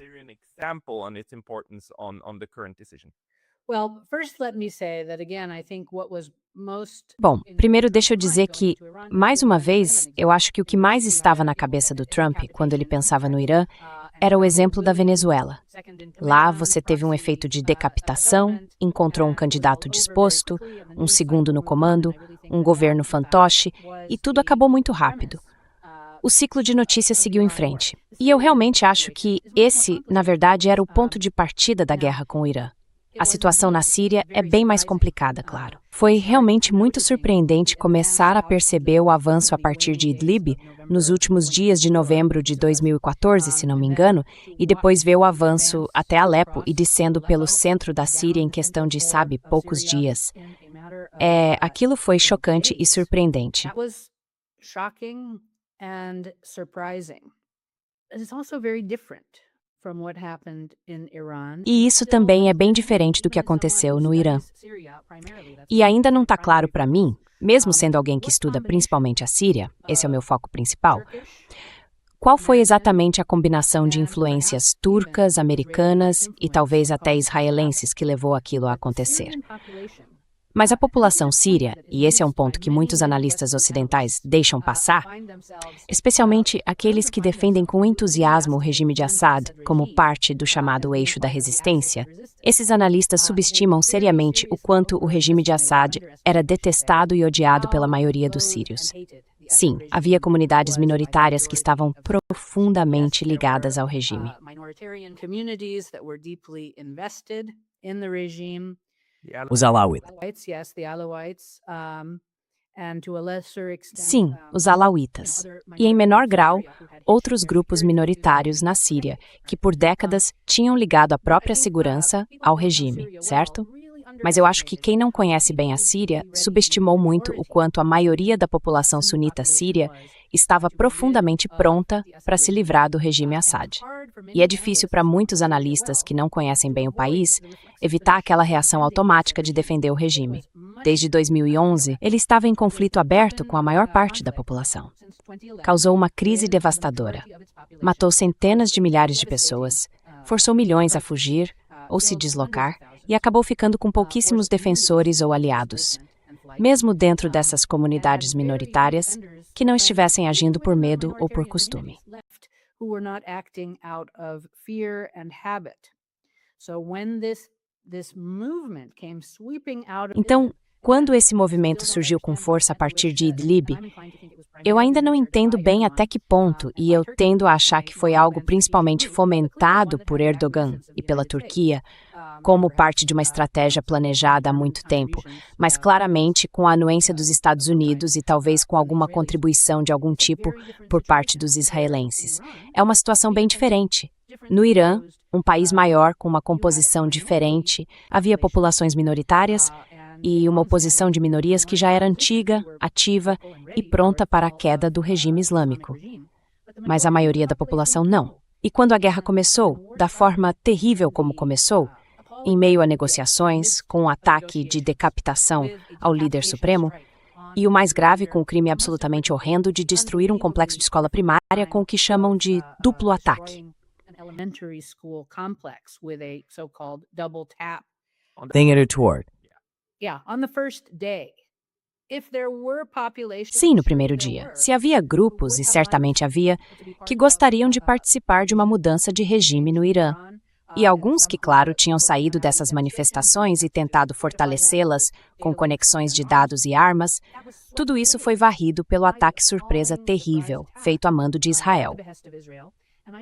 Bom, primeiro deixa eu dizer que, mais uma vez, eu acho que o que mais estava na cabeça do Trump, quando ele pensava no Irã, era o exemplo da Venezuela. Lá você teve um efeito de decapitação, encontrou um candidato disposto, um segundo no comando, um governo fantoche, e tudo acabou muito rápido. O ciclo de notícias seguiu em frente. E eu realmente acho que esse, na verdade, era o ponto de partida da guerra com o Irã. A situação na Síria é bem mais complicada, claro. Foi realmente muito surpreendente começar a perceber o avanço a partir de Idlib nos últimos dias de novembro de 2014, se não me engano, e depois ver o avanço até Alepo e descendo pelo centro da Síria em questão de, poucos dias. Aquilo foi chocante e surpreendente. E isso também é bem diferente do que aconteceu no Irã. E ainda não está claro para mim, mesmo sendo alguém que estuda principalmente a Síria, esse é o meu foco principal, qual foi exatamente a combinação de influências turcas, americanas e talvez até israelenses que levou aquilo a acontecer. Mas a população síria, e esse é um ponto que muitos analistas ocidentais deixam passar, especialmente aqueles que defendem com entusiasmo o regime de Assad como parte do chamado eixo da resistência, esses analistas subestimam seriamente o quanto o regime de Assad era detestado e odiado pela maioria dos sírios. Sim, havia comunidades minoritárias que estavam profundamente ligadas ao regime. Os alauítas. Alawites, yes, the Alawites, and to a lesser extent, Sim, os alauítas. E, em menor grau, outros grupos minoritários na Síria, que por décadas tinham ligado a própria segurança ao regime, certo? Mas eu acho que quem não conhece bem a Síria subestimou muito o quanto a maioria da população sunita síria estava profundamente pronta para se livrar do regime Assad. E é difícil para muitos analistas que não conhecem bem o país evitar aquela reação automática de defender o regime. Desde 2011, ele estava em conflito aberto com a maior parte da população. Causou uma crise devastadora. Matou centenas de milhares de pessoas, forçou milhões a fugir ou se deslocar e acabou ficando com pouquíssimos defensores ou aliados, mesmo dentro dessas comunidades minoritárias que não estivessem agindo por medo ou por costume. Então, quando esse movimento surgiu com força a partir de Idlib, eu ainda não entendo bem até que ponto, e eu tendo a achar que foi algo principalmente fomentado por Erdogan e pela Turquia, como parte de uma estratégia planejada há muito tempo, mas claramente com a anuência dos Estados Unidos e talvez com alguma contribuição de algum tipo por parte dos israelenses. É uma situação bem diferente. No Irã, um país maior com uma composição diferente, havia populações minoritárias e uma oposição de minorias que já era antiga, ativa e pronta para a queda do regime islâmico. Mas a maioria da população não. E quando a guerra começou, da forma terrível como começou, em meio a negociações, com um ataque de decapitação ao líder supremo, e o mais grave, com o crime absolutamente horrendo de destruir um complexo de escola primária com o que chamam de duplo ataque. Sim, no primeiro dia. Se havia grupos, e certamente havia, que gostariam de participar de uma mudança de regime no Irã. E alguns que, claro, tinham saído dessas manifestações e tentado fortalecê-las com conexões de dados e armas, tudo isso foi varrido pelo ataque surpresa terrível, feito a mando de Israel.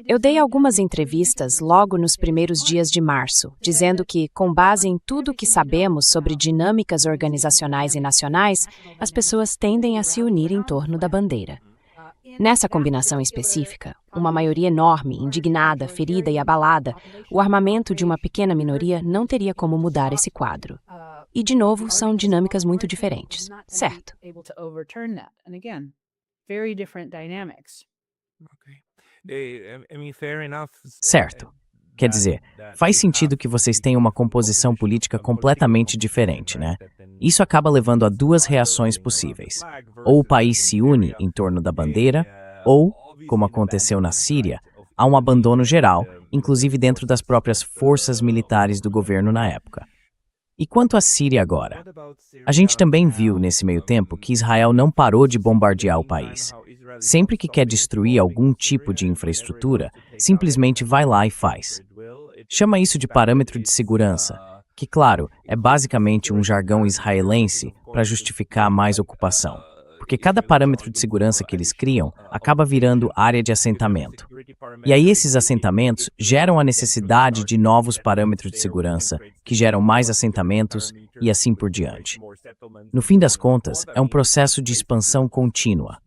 Eu dei algumas entrevistas logo nos primeiros dias de março, dizendo que, com base em tudo o que sabemos sobre dinâmicas organizacionais e nacionais, as pessoas tendem a se unir em torno da bandeira. Nessa combinação específica, uma maioria enorme, indignada, ferida e abalada, o armamento de uma pequena minoria não teria como mudar esse quadro. E, de novo, são dinâmicas muito diferentes, certo? Certo. Quer dizer, faz sentido que vocês tenham uma composição política completamente diferente, né? Isso acaba levando a duas reações possíveis. Ou o país se une em torno da bandeira, ou, como aconteceu na Síria, há um abandono geral, inclusive dentro das próprias forças militares do governo na época. E quanto à Síria agora? A gente também viu, nesse meio tempo, que Israel não parou de bombardear o país. Sempre que quer destruir algum tipo de infraestrutura, simplesmente vai lá e faz. Chama isso de parâmetro de segurança, que, claro, é basicamente um jargão israelense para justificar mais ocupação. Porque cada parâmetro de segurança que eles criam acaba virando área de assentamento. E aí esses assentamentos geram a necessidade de novos parâmetros de segurança, que geram mais assentamentos e assim por diante. No fim das contas, é um processo de expansão contínua.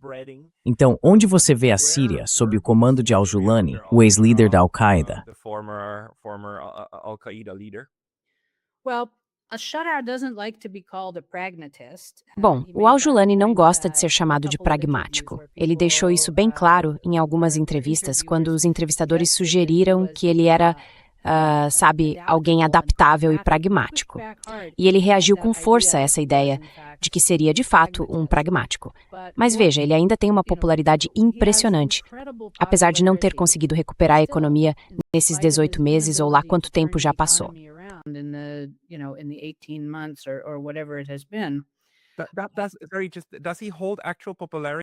Então, onde você vê a Síria sob o comando de al-Julani, o ex-líder da Al-Qaeda? Bom, o al-Julani não gosta de ser chamado de pragmático. Ele deixou isso bem claro em algumas entrevistas, quando os entrevistadores sugeriram que ele era, alguém adaptável e pragmático. E ele reagiu com força a essa ideia de que seria, de fato, um pragmático. Mas veja, ele ainda tem uma popularidade impressionante, apesar de não ter conseguido recuperar a economia nesses 18 meses ou lá quanto tempo já passou.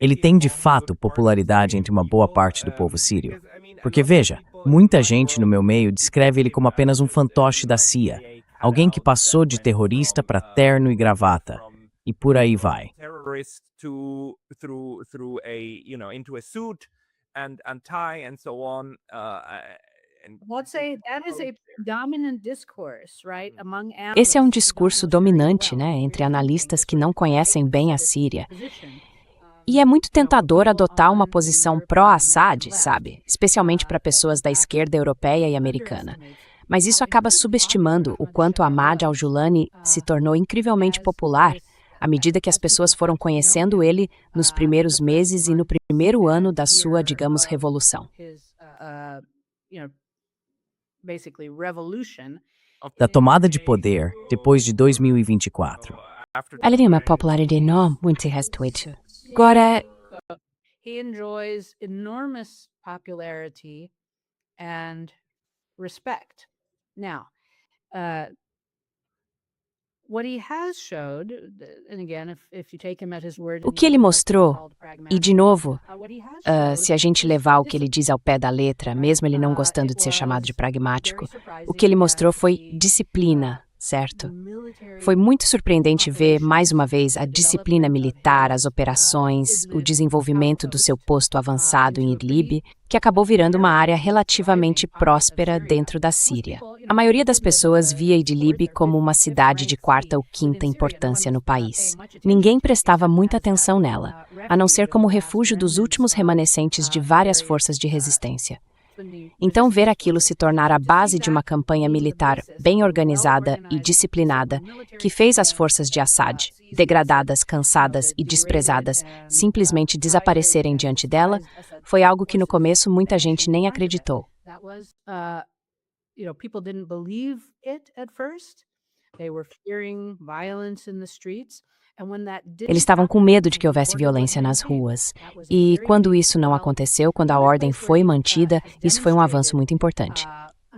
Ele tem de fato popularidade entre uma boa parte do povo sírio. Porque veja, muita gente no meu meio descreve ele como apenas um fantoche da CIA, alguém que passou de terrorista para terno e gravata, e por aí vai. That is a dominant discourse, right, among Esse é um analysts discurso who don't know Syria dominante, well. né, entre They're analistas que taking não conhecem bem a this Síria. position. E é muito You know, for tentador people adotar uma on the posição European pró-Assad, left, sabe? Especialmente para that pessoas da perhaps esquerda europeia e americana. underestimates Mas isso how acaba incredibly subestimando popular o quanto Ahmad Ahmad al-Julani se tornou incrivelmente as popular this à medida que as pessoas foram conhecendo ele nos primeiros meses e no primeiro ano da sua, digamos, revolução. his you know, basically revolution. Da tomada de poder depois de 2024. Ela tem uma popularidade enorme, muito restrita. Agora, He enjoys enormous popularity and respect. Now, what he has showed, and again, if you take him at his word, o que ele mostrou, e de novo, se a gente levar o que ele diz ao pé da letra, mesmo ele não gostando de ser chamado de pragmático, o que ele mostrou foi disciplina, certo? Foi muito surpreendente ver, mais uma vez, a disciplina militar, as operações, o desenvolvimento do seu posto avançado em Idlib, que acabou virando uma área relativamente próspera dentro da Síria. A maioria das pessoas via Idlib como uma cidade de quarta ou quinta importância no país. Ninguém prestava muita atenção nela, a não ser como refúgio dos últimos remanescentes de várias forças de resistência. Então, ver aquilo se tornar a base de uma campanha militar bem organizada e disciplinada, que fez as forças de Assad, degradadas, cansadas e desprezadas, simplesmente desaparecerem diante dela, foi algo que no começo muita gente nem acreditou. People didn't believe it at first. They were fearing violence in the streets. Eles estavam com medo de que houvesse violência nas ruas. E quando isso não aconteceu, quando a ordem foi mantida, isso foi um avanço muito importante.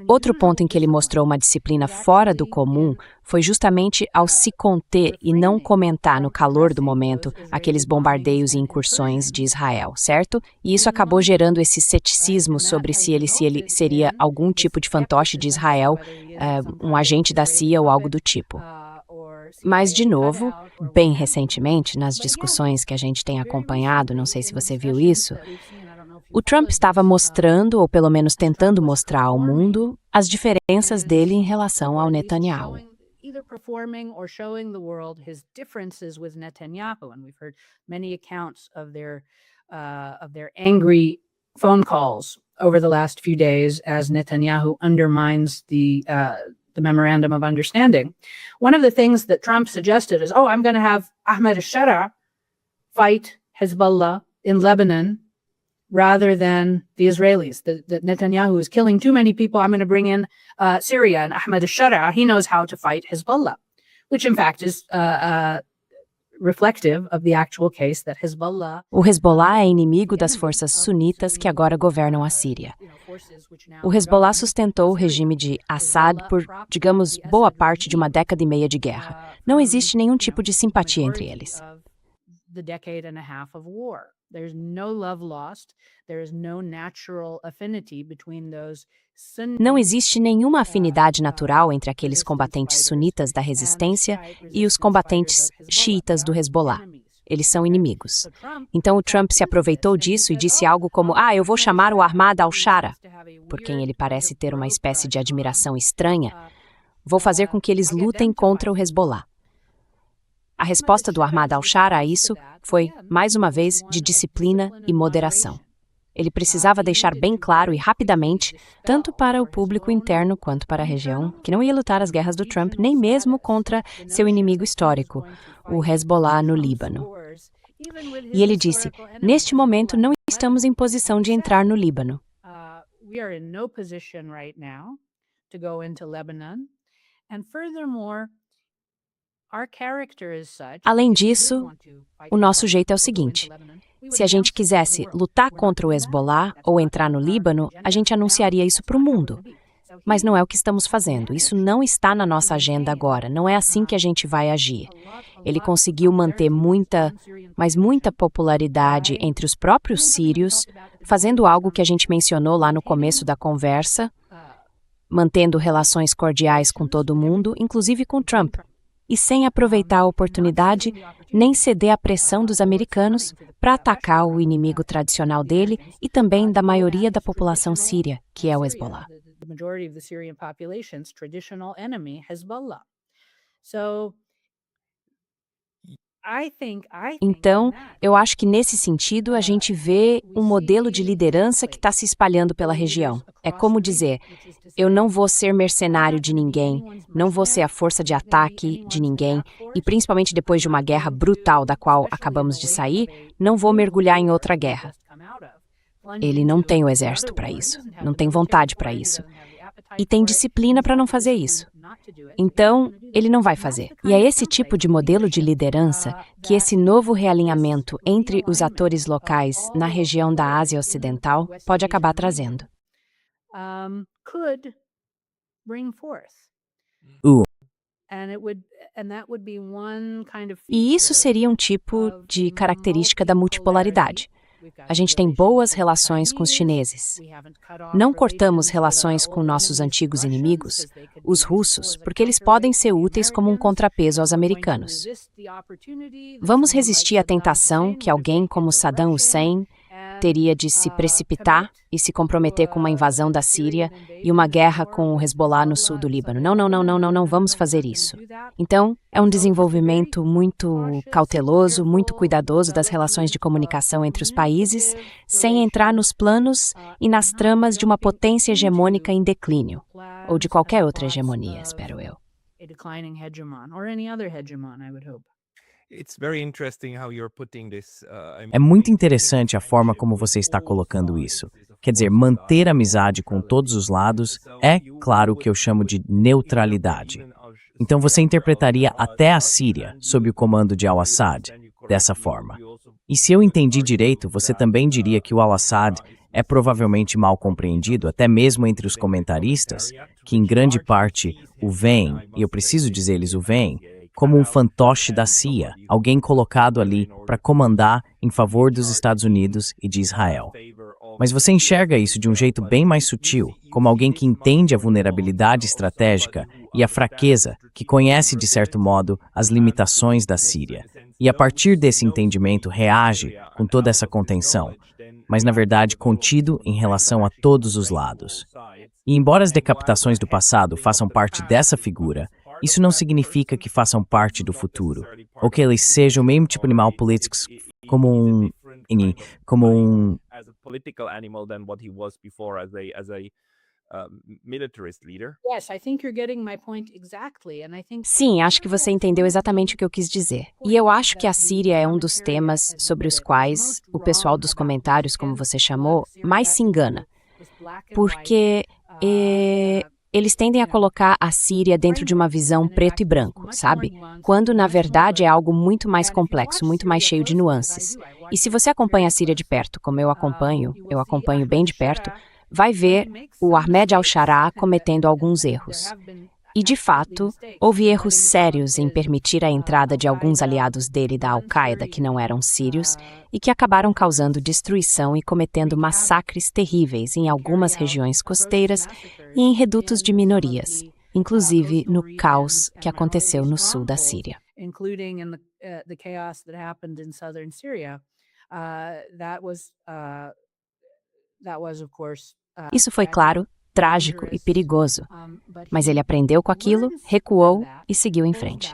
Outro ponto em que ele mostrou uma disciplina fora do comum foi justamente ao se conter e não comentar no calor do momento aqueles bombardeios e incursões de Israel, certo? E isso acabou gerando esse ceticismo sobre se ele seria algum tipo de fantoche de Israel, um agente da CIA ou algo do tipo. Mas, de novo, bem recentemente, nas discussões que a gente tem acompanhado, não sei se você viu isso, o Trump estava mostrando, ou pelo menos tentando mostrar ao mundo, as diferenças dele em relação ao Netanyahu. Either performing or showing the world his differences with Netanyahu, and we've heard many accounts of their angry phone calls over the last few days as Netanyahu undermines the memorandum of understanding. One of the things that Trump suggested is, I'm going to have Ahmed al-Shara fight Hezbollah in Lebanon rather than the Israelis. That Netanyahu is killing too many people. I'm going to bring in Syria, and Ahmed al-Shara, he knows how to fight Hezbollah, which in fact is reflective of the actual case that Hezbollah... O Hezbollah é inimigo das forças sunitas que agora governam a Síria. O Hezbollah sustentou o regime de Assad por, digamos, boa parte de uma década e meia de guerra. Não existe nenhum tipo de simpatia entre eles. There's no love lost. There is no natural affinity between those Não existe nenhuma afinidade natural entre aqueles combatentes sunitas da resistência e os combatentes xiitas do Hezbollah. Eles são inimigos. Então o Trump se aproveitou disso e disse algo como, eu vou chamar o Ahmad al-Shara, por quem ele parece ter uma espécie de admiração estranha. Vou fazer com que eles lutem contra o Hezbollah. A resposta do Ahmad al-Shara a isso foi, mais uma vez, de disciplina e moderação. Ele precisava deixar bem claro e rapidamente, tanto para o público interno quanto para a região, que não ia lutar as guerras do Trump, nem mesmo contra seu inimigo histórico, o Hezbollah no Líbano. E ele disse, neste momento não estamos em posição de entrar no Líbano. We are in no position right now to go into Lebanon. And furthermore, além disso, o nosso jeito é o seguinte. Se a gente quisesse lutar contra o Hezbollah ou entrar no Líbano, a gente anunciaria isso para o mundo. Mas não é o que estamos fazendo. Isso não está na nossa agenda agora. Não é assim que a gente vai agir. Ele conseguiu manter muita popularidade entre os próprios sírios, fazendo algo que a gente mencionou lá no começo da conversa, mantendo relações cordiais com todo mundo, inclusive com Trump. E sem aproveitar a oportunidade, nem ceder à pressão dos americanos para atacar o inimigo tradicional dele e também da maioria da população síria, que é o Hezbollah. the majority of the Syrian population's traditional enemy, Hezbollah. So Então, eu acho que nesse sentido a gente vê um modelo de liderança que está se espalhando pela região. É como dizer, eu não vou ser mercenário de ninguém, não vou ser a força de ataque de ninguém, e principalmente depois de uma guerra brutal da qual acabamos de sair, não vou mergulhar em outra guerra. Ele não tem o exército para isso, não tem vontade para isso. E tem disciplina para não fazer isso. Então, ele não vai fazer. E é esse tipo de modelo de liderança que esse novo realinhamento entre os atores locais na região da Ásia Ocidental pode acabar trazendo. E isso seria um tipo de característica da multipolaridade. A gente tem boas relações com os chineses. Não cortamos relações com nossos antigos inimigos, os russos, porque eles podem ser úteis como um contrapeso aos americanos. Vamos resistir à tentação que alguém como Saddam Hussein teria de se precipitar e se comprometer com uma invasão da Síria e uma guerra com o Hezbollah no sul do Líbano. Não vamos fazer isso. Então, é um desenvolvimento muito cauteloso, muito cuidadoso das relações de comunicação entre os países, sem entrar nos planos e nas tramas de uma potência hegemônica em declínio, ou de qualquer outra hegemonia, espero eu. É muito interessante a forma como você está colocando isso. Quer dizer, manter amizade com todos os lados é, claro, o que eu chamo de neutralidade. Então você interpretaria até a Síria, sob o comando de al-Assad, dessa forma. E se eu entendi direito, você também diria que o al-Assad é provavelmente mal compreendido, até mesmo entre os comentaristas, que em grande parte o veem, e eu preciso dizer eles o veem, como um fantoche da CIA, alguém colocado ali para comandar em favor dos Estados Unidos e de Israel. Mas você enxerga isso de um jeito bem mais sutil, como alguém que entende a vulnerabilidade estratégica e a fraqueza, que conhece, de certo modo, as limitações da Síria. E a partir desse entendimento reage com toda essa contenção, mas na verdade contido em relação a todos os lados. E embora as decapitações do passado façam parte dessa figura, isso não significa que façam parte do futuro, ou que eles sejam o mesmo tipo de animal político como um Sim, acho que você entendeu exatamente o que eu quis dizer. E eu acho que a Síria é um dos temas sobre os quais o pessoal dos comentários, como você chamou, mais se engana. Porque eles tendem a colocar a Síria dentro de uma visão preto e branco, sabe? Quando, na verdade, é algo muito mais complexo, muito mais cheio de nuances. E se você acompanha a Síria de perto, como eu acompanho bem de perto, vai ver o Ahmed al-Sharaa cometendo alguns erros. E, de fato, houve erros sérios em permitir a entrada de alguns aliados dele da Al-Qaeda que não eram sírios e que acabaram causando destruição e cometendo massacres terríveis em algumas regiões costeiras e em redutos de minorias, inclusive no caos que aconteceu no sul da Síria. Isso foi, claro, trágico e perigoso, mas ele aprendeu com aquilo, recuou e seguiu em frente.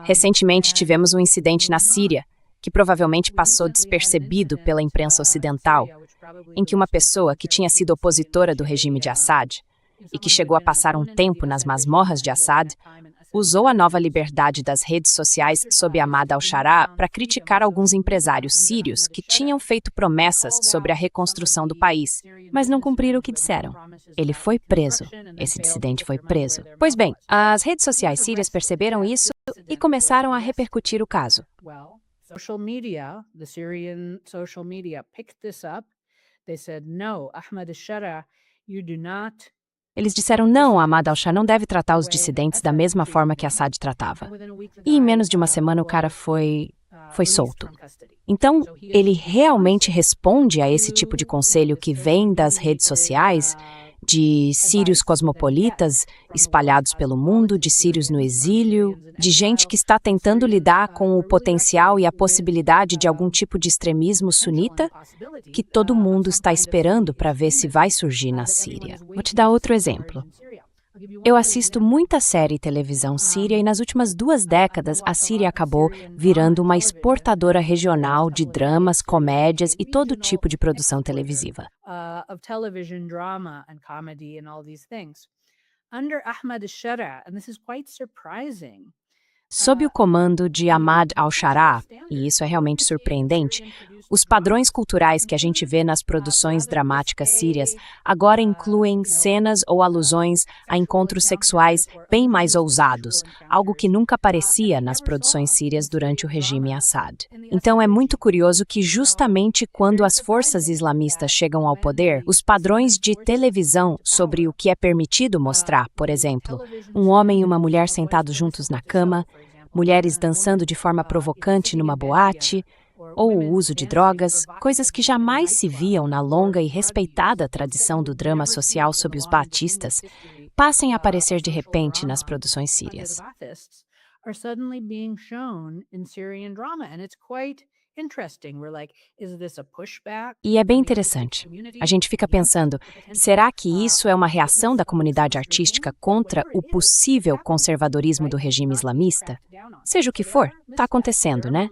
Recentemente tivemos um incidente na Síria, que provavelmente passou despercebido pela imprensa ocidental, em que uma pessoa que tinha sido opositora do regime de Assad e que chegou a passar um tempo nas masmorras de Assad, usou a nova liberdade das redes sociais sob Ahmad al-Sharaa para criticar alguns empresários sírios que tinham feito promessas sobre a reconstrução do país, mas não cumpriram o que disseram. Ele foi preso. Esse dissidente foi preso. Pois bem, as redes sociais sírias perceberam isso e começaram a repercutir o caso. The Syrian social media picked this up. They said, no, Ahmad al-Sharaa, you do not. Eles disseram não, Ahmad al-Sharaa não deve tratar os dissidentes da mesma forma que Assad tratava. E em menos de uma semana o cara foi solto. Então, ele realmente responde a esse tipo de conselho que vem das redes sociais de sírios cosmopolitas espalhados pelo mundo, de sírios no exílio, de gente que está tentando lidar com o potencial e a possibilidade de algum tipo de extremismo sunita, que todo mundo está esperando para ver se vai surgir na Síria. Vou te dar outro exemplo. Eu assisto muita série e televisão síria e nas últimas 2 décadas a Síria acabou virando uma exportadora regional de dramas, comédias e todo tipo de produção televisiva. Under Ahmad al-Shara, and this is quite surprising. Sob o comando de Ahmad al-Shara, e isso é realmente surpreendente, os padrões culturais que a gente vê nas produções dramáticas sírias agora incluem cenas ou alusões a encontros sexuais bem mais ousados, algo que nunca aparecia nas produções sírias durante o regime Assad. Então é muito curioso que justamente quando as forças islamistas chegam ao poder, os padrões de televisão sobre o que é permitido mostrar, por exemplo, um homem e uma mulher sentados juntos na cama, mulheres dançando de forma provocante numa boate, ou o uso de drogas, coisas que jamais se viam na longa e respeitada tradição do drama social sob os baatistas, passem a aparecer de repente nas produções sírias. E é bem interessante. A gente fica pensando, será que isso é uma reação da comunidade artística contra o possível conservadorismo do regime islamista? Seja o que for, está acontecendo, né?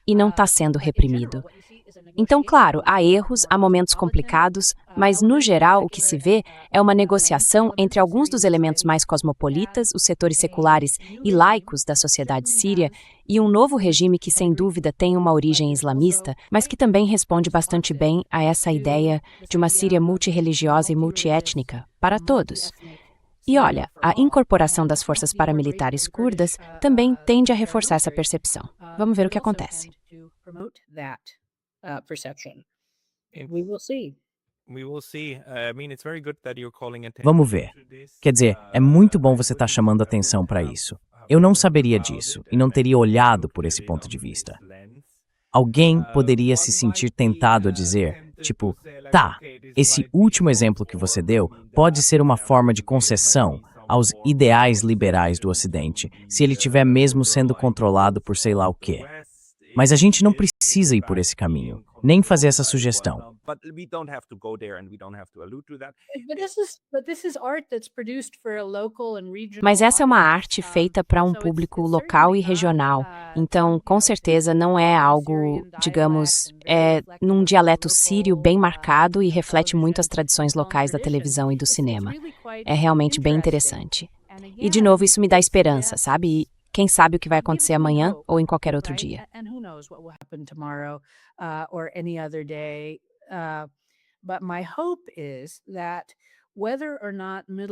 E não está sendo reprimido. Então, claro, há erros, há momentos complicados, mas, no geral, o que se vê é uma negociação entre alguns dos elementos mais cosmopolitas, os setores seculares e laicos da sociedade síria, e um novo regime que, sem dúvida, tem uma origem islamista, mas que também responde bastante bem a essa ideia de uma Síria multirreligiosa e multiétnica, para todos. E olha, a incorporação das forças paramilitares curdas também tende a reforçar essa percepção. Vamos ver o que acontece. Vamos ver. Quer dizer, é muito bom você estar chamando atenção para isso. Eu não saberia disso e não teria olhado por esse ponto de vista. Alguém poderia se sentir tentado a dizer, tipo, tá, esse último exemplo que você deu pode ser uma forma de concessão aos ideais liberais do Ocidente, se ele estiver mesmo sendo controlado por sei lá o quê. Mas a gente não precisa ir por esse caminho, nem fazer essa sugestão. Mas essa é uma arte feita para um público local e regional, então, com certeza, não é algo, digamos, num dialeto sírio bem marcado e reflete muito as tradições locais da televisão e do cinema. É realmente bem interessante. E, de novo, isso me dá esperança, sabe? E quem sabe o que vai acontecer amanhã ou em qualquer outro dia.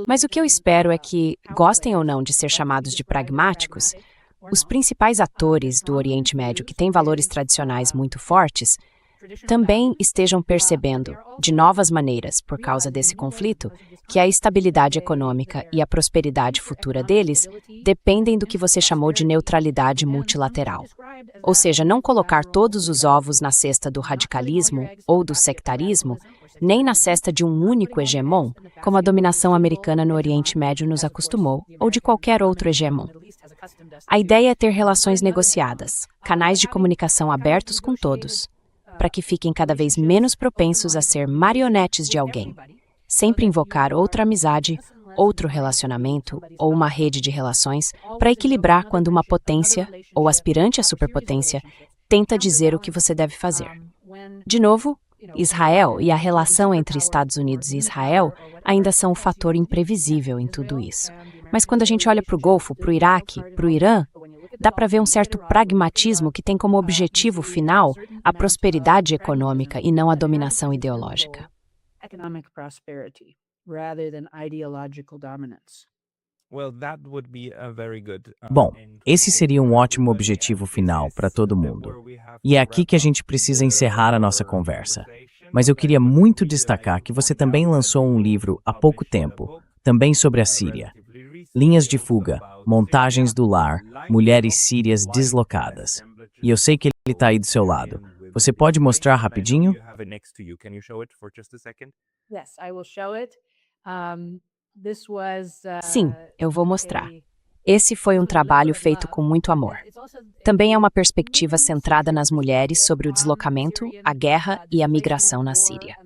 Mas o que eu espero é que, gostem ou não de ser chamados de pragmáticos, os principais atores do Oriente Médio que têm valores tradicionais muito fortes também estejam percebendo, de novas maneiras, por causa desse conflito, que a estabilidade econômica e a prosperidade futura deles dependem do que você chamou de neutralidade multilateral. Ou seja, não colocar todos os ovos na cesta do radicalismo ou do sectarismo, nem na cesta de um único hegemon, como a dominação americana no Oriente Médio nos acostumou, ou de qualquer outro hegemon. A ideia é ter relações negociadas, canais de comunicação abertos com todos, para que fiquem cada vez menos propensos a ser marionetes de alguém. Sempre invocar outra amizade, outro relacionamento ou uma rede de relações para equilibrar quando uma potência, ou aspirante à superpotência, tenta dizer o que você deve fazer. De novo, Israel e a relação entre Estados Unidos e Israel ainda são um fator imprevisível em tudo isso. Mas quando a gente olha para o Golfo, para o Iraque, para o Irã, dá para ver um certo pragmatismo que tem como objetivo final a prosperidade econômica e não a dominação ideológica. Bom, esse seria um ótimo objetivo final para todo mundo. E é aqui que a gente precisa encerrar a nossa conversa. Mas eu queria muito destacar que você também lançou um livro há pouco tempo, também sobre a Síria. Linhas de fuga, montagens do lar, mulheres sírias deslocadas. E eu sei que ele está aí do seu lado. Você pode mostrar rapidinho? Yes, I will show it. Sim, eu vou mostrar. Esse foi um trabalho feito com muito amor. Também é uma perspectiva centrada nas mulheres sobre o deslocamento, a guerra e a migração na Síria.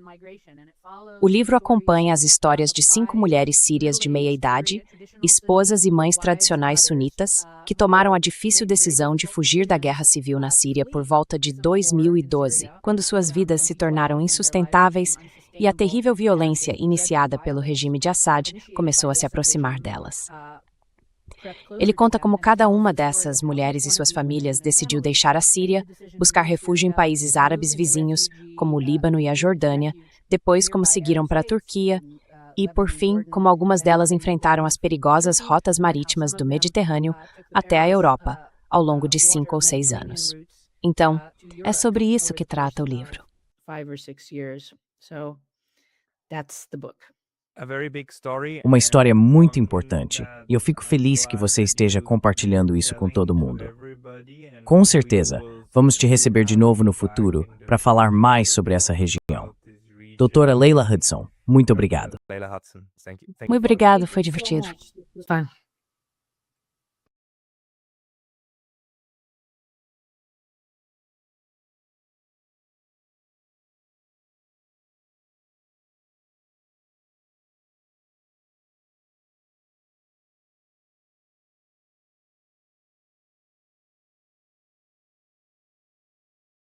O livro acompanha as histórias de 5 mulheres sírias de meia-idade, esposas e mães tradicionais sunitas, que tomaram a difícil decisão de fugir da guerra civil na Síria por volta de 2012, quando suas vidas se tornaram insustentáveis e a terrível violência iniciada pelo regime de Assad começou a se aproximar delas. Ele conta como cada uma dessas mulheres e suas famílias decidiu deixar a Síria, buscar refúgio em países árabes vizinhos, como o Líbano e a Jordânia, depois como seguiram para a Turquia e, por fim, como algumas delas enfrentaram as perigosas rotas marítimas do Mediterrâneo até a Europa, ao longo de 5 ou 6 anos. Então, é sobre isso que trata o livro. Uma história muito importante, e eu fico feliz que você esteja compartilhando isso com todo mundo. Com certeza, vamos te receber de novo no futuro para falar mais sobre essa região. Doutora Leila Hudson, muito obrigado. Muito obrigado, foi divertido. Fine.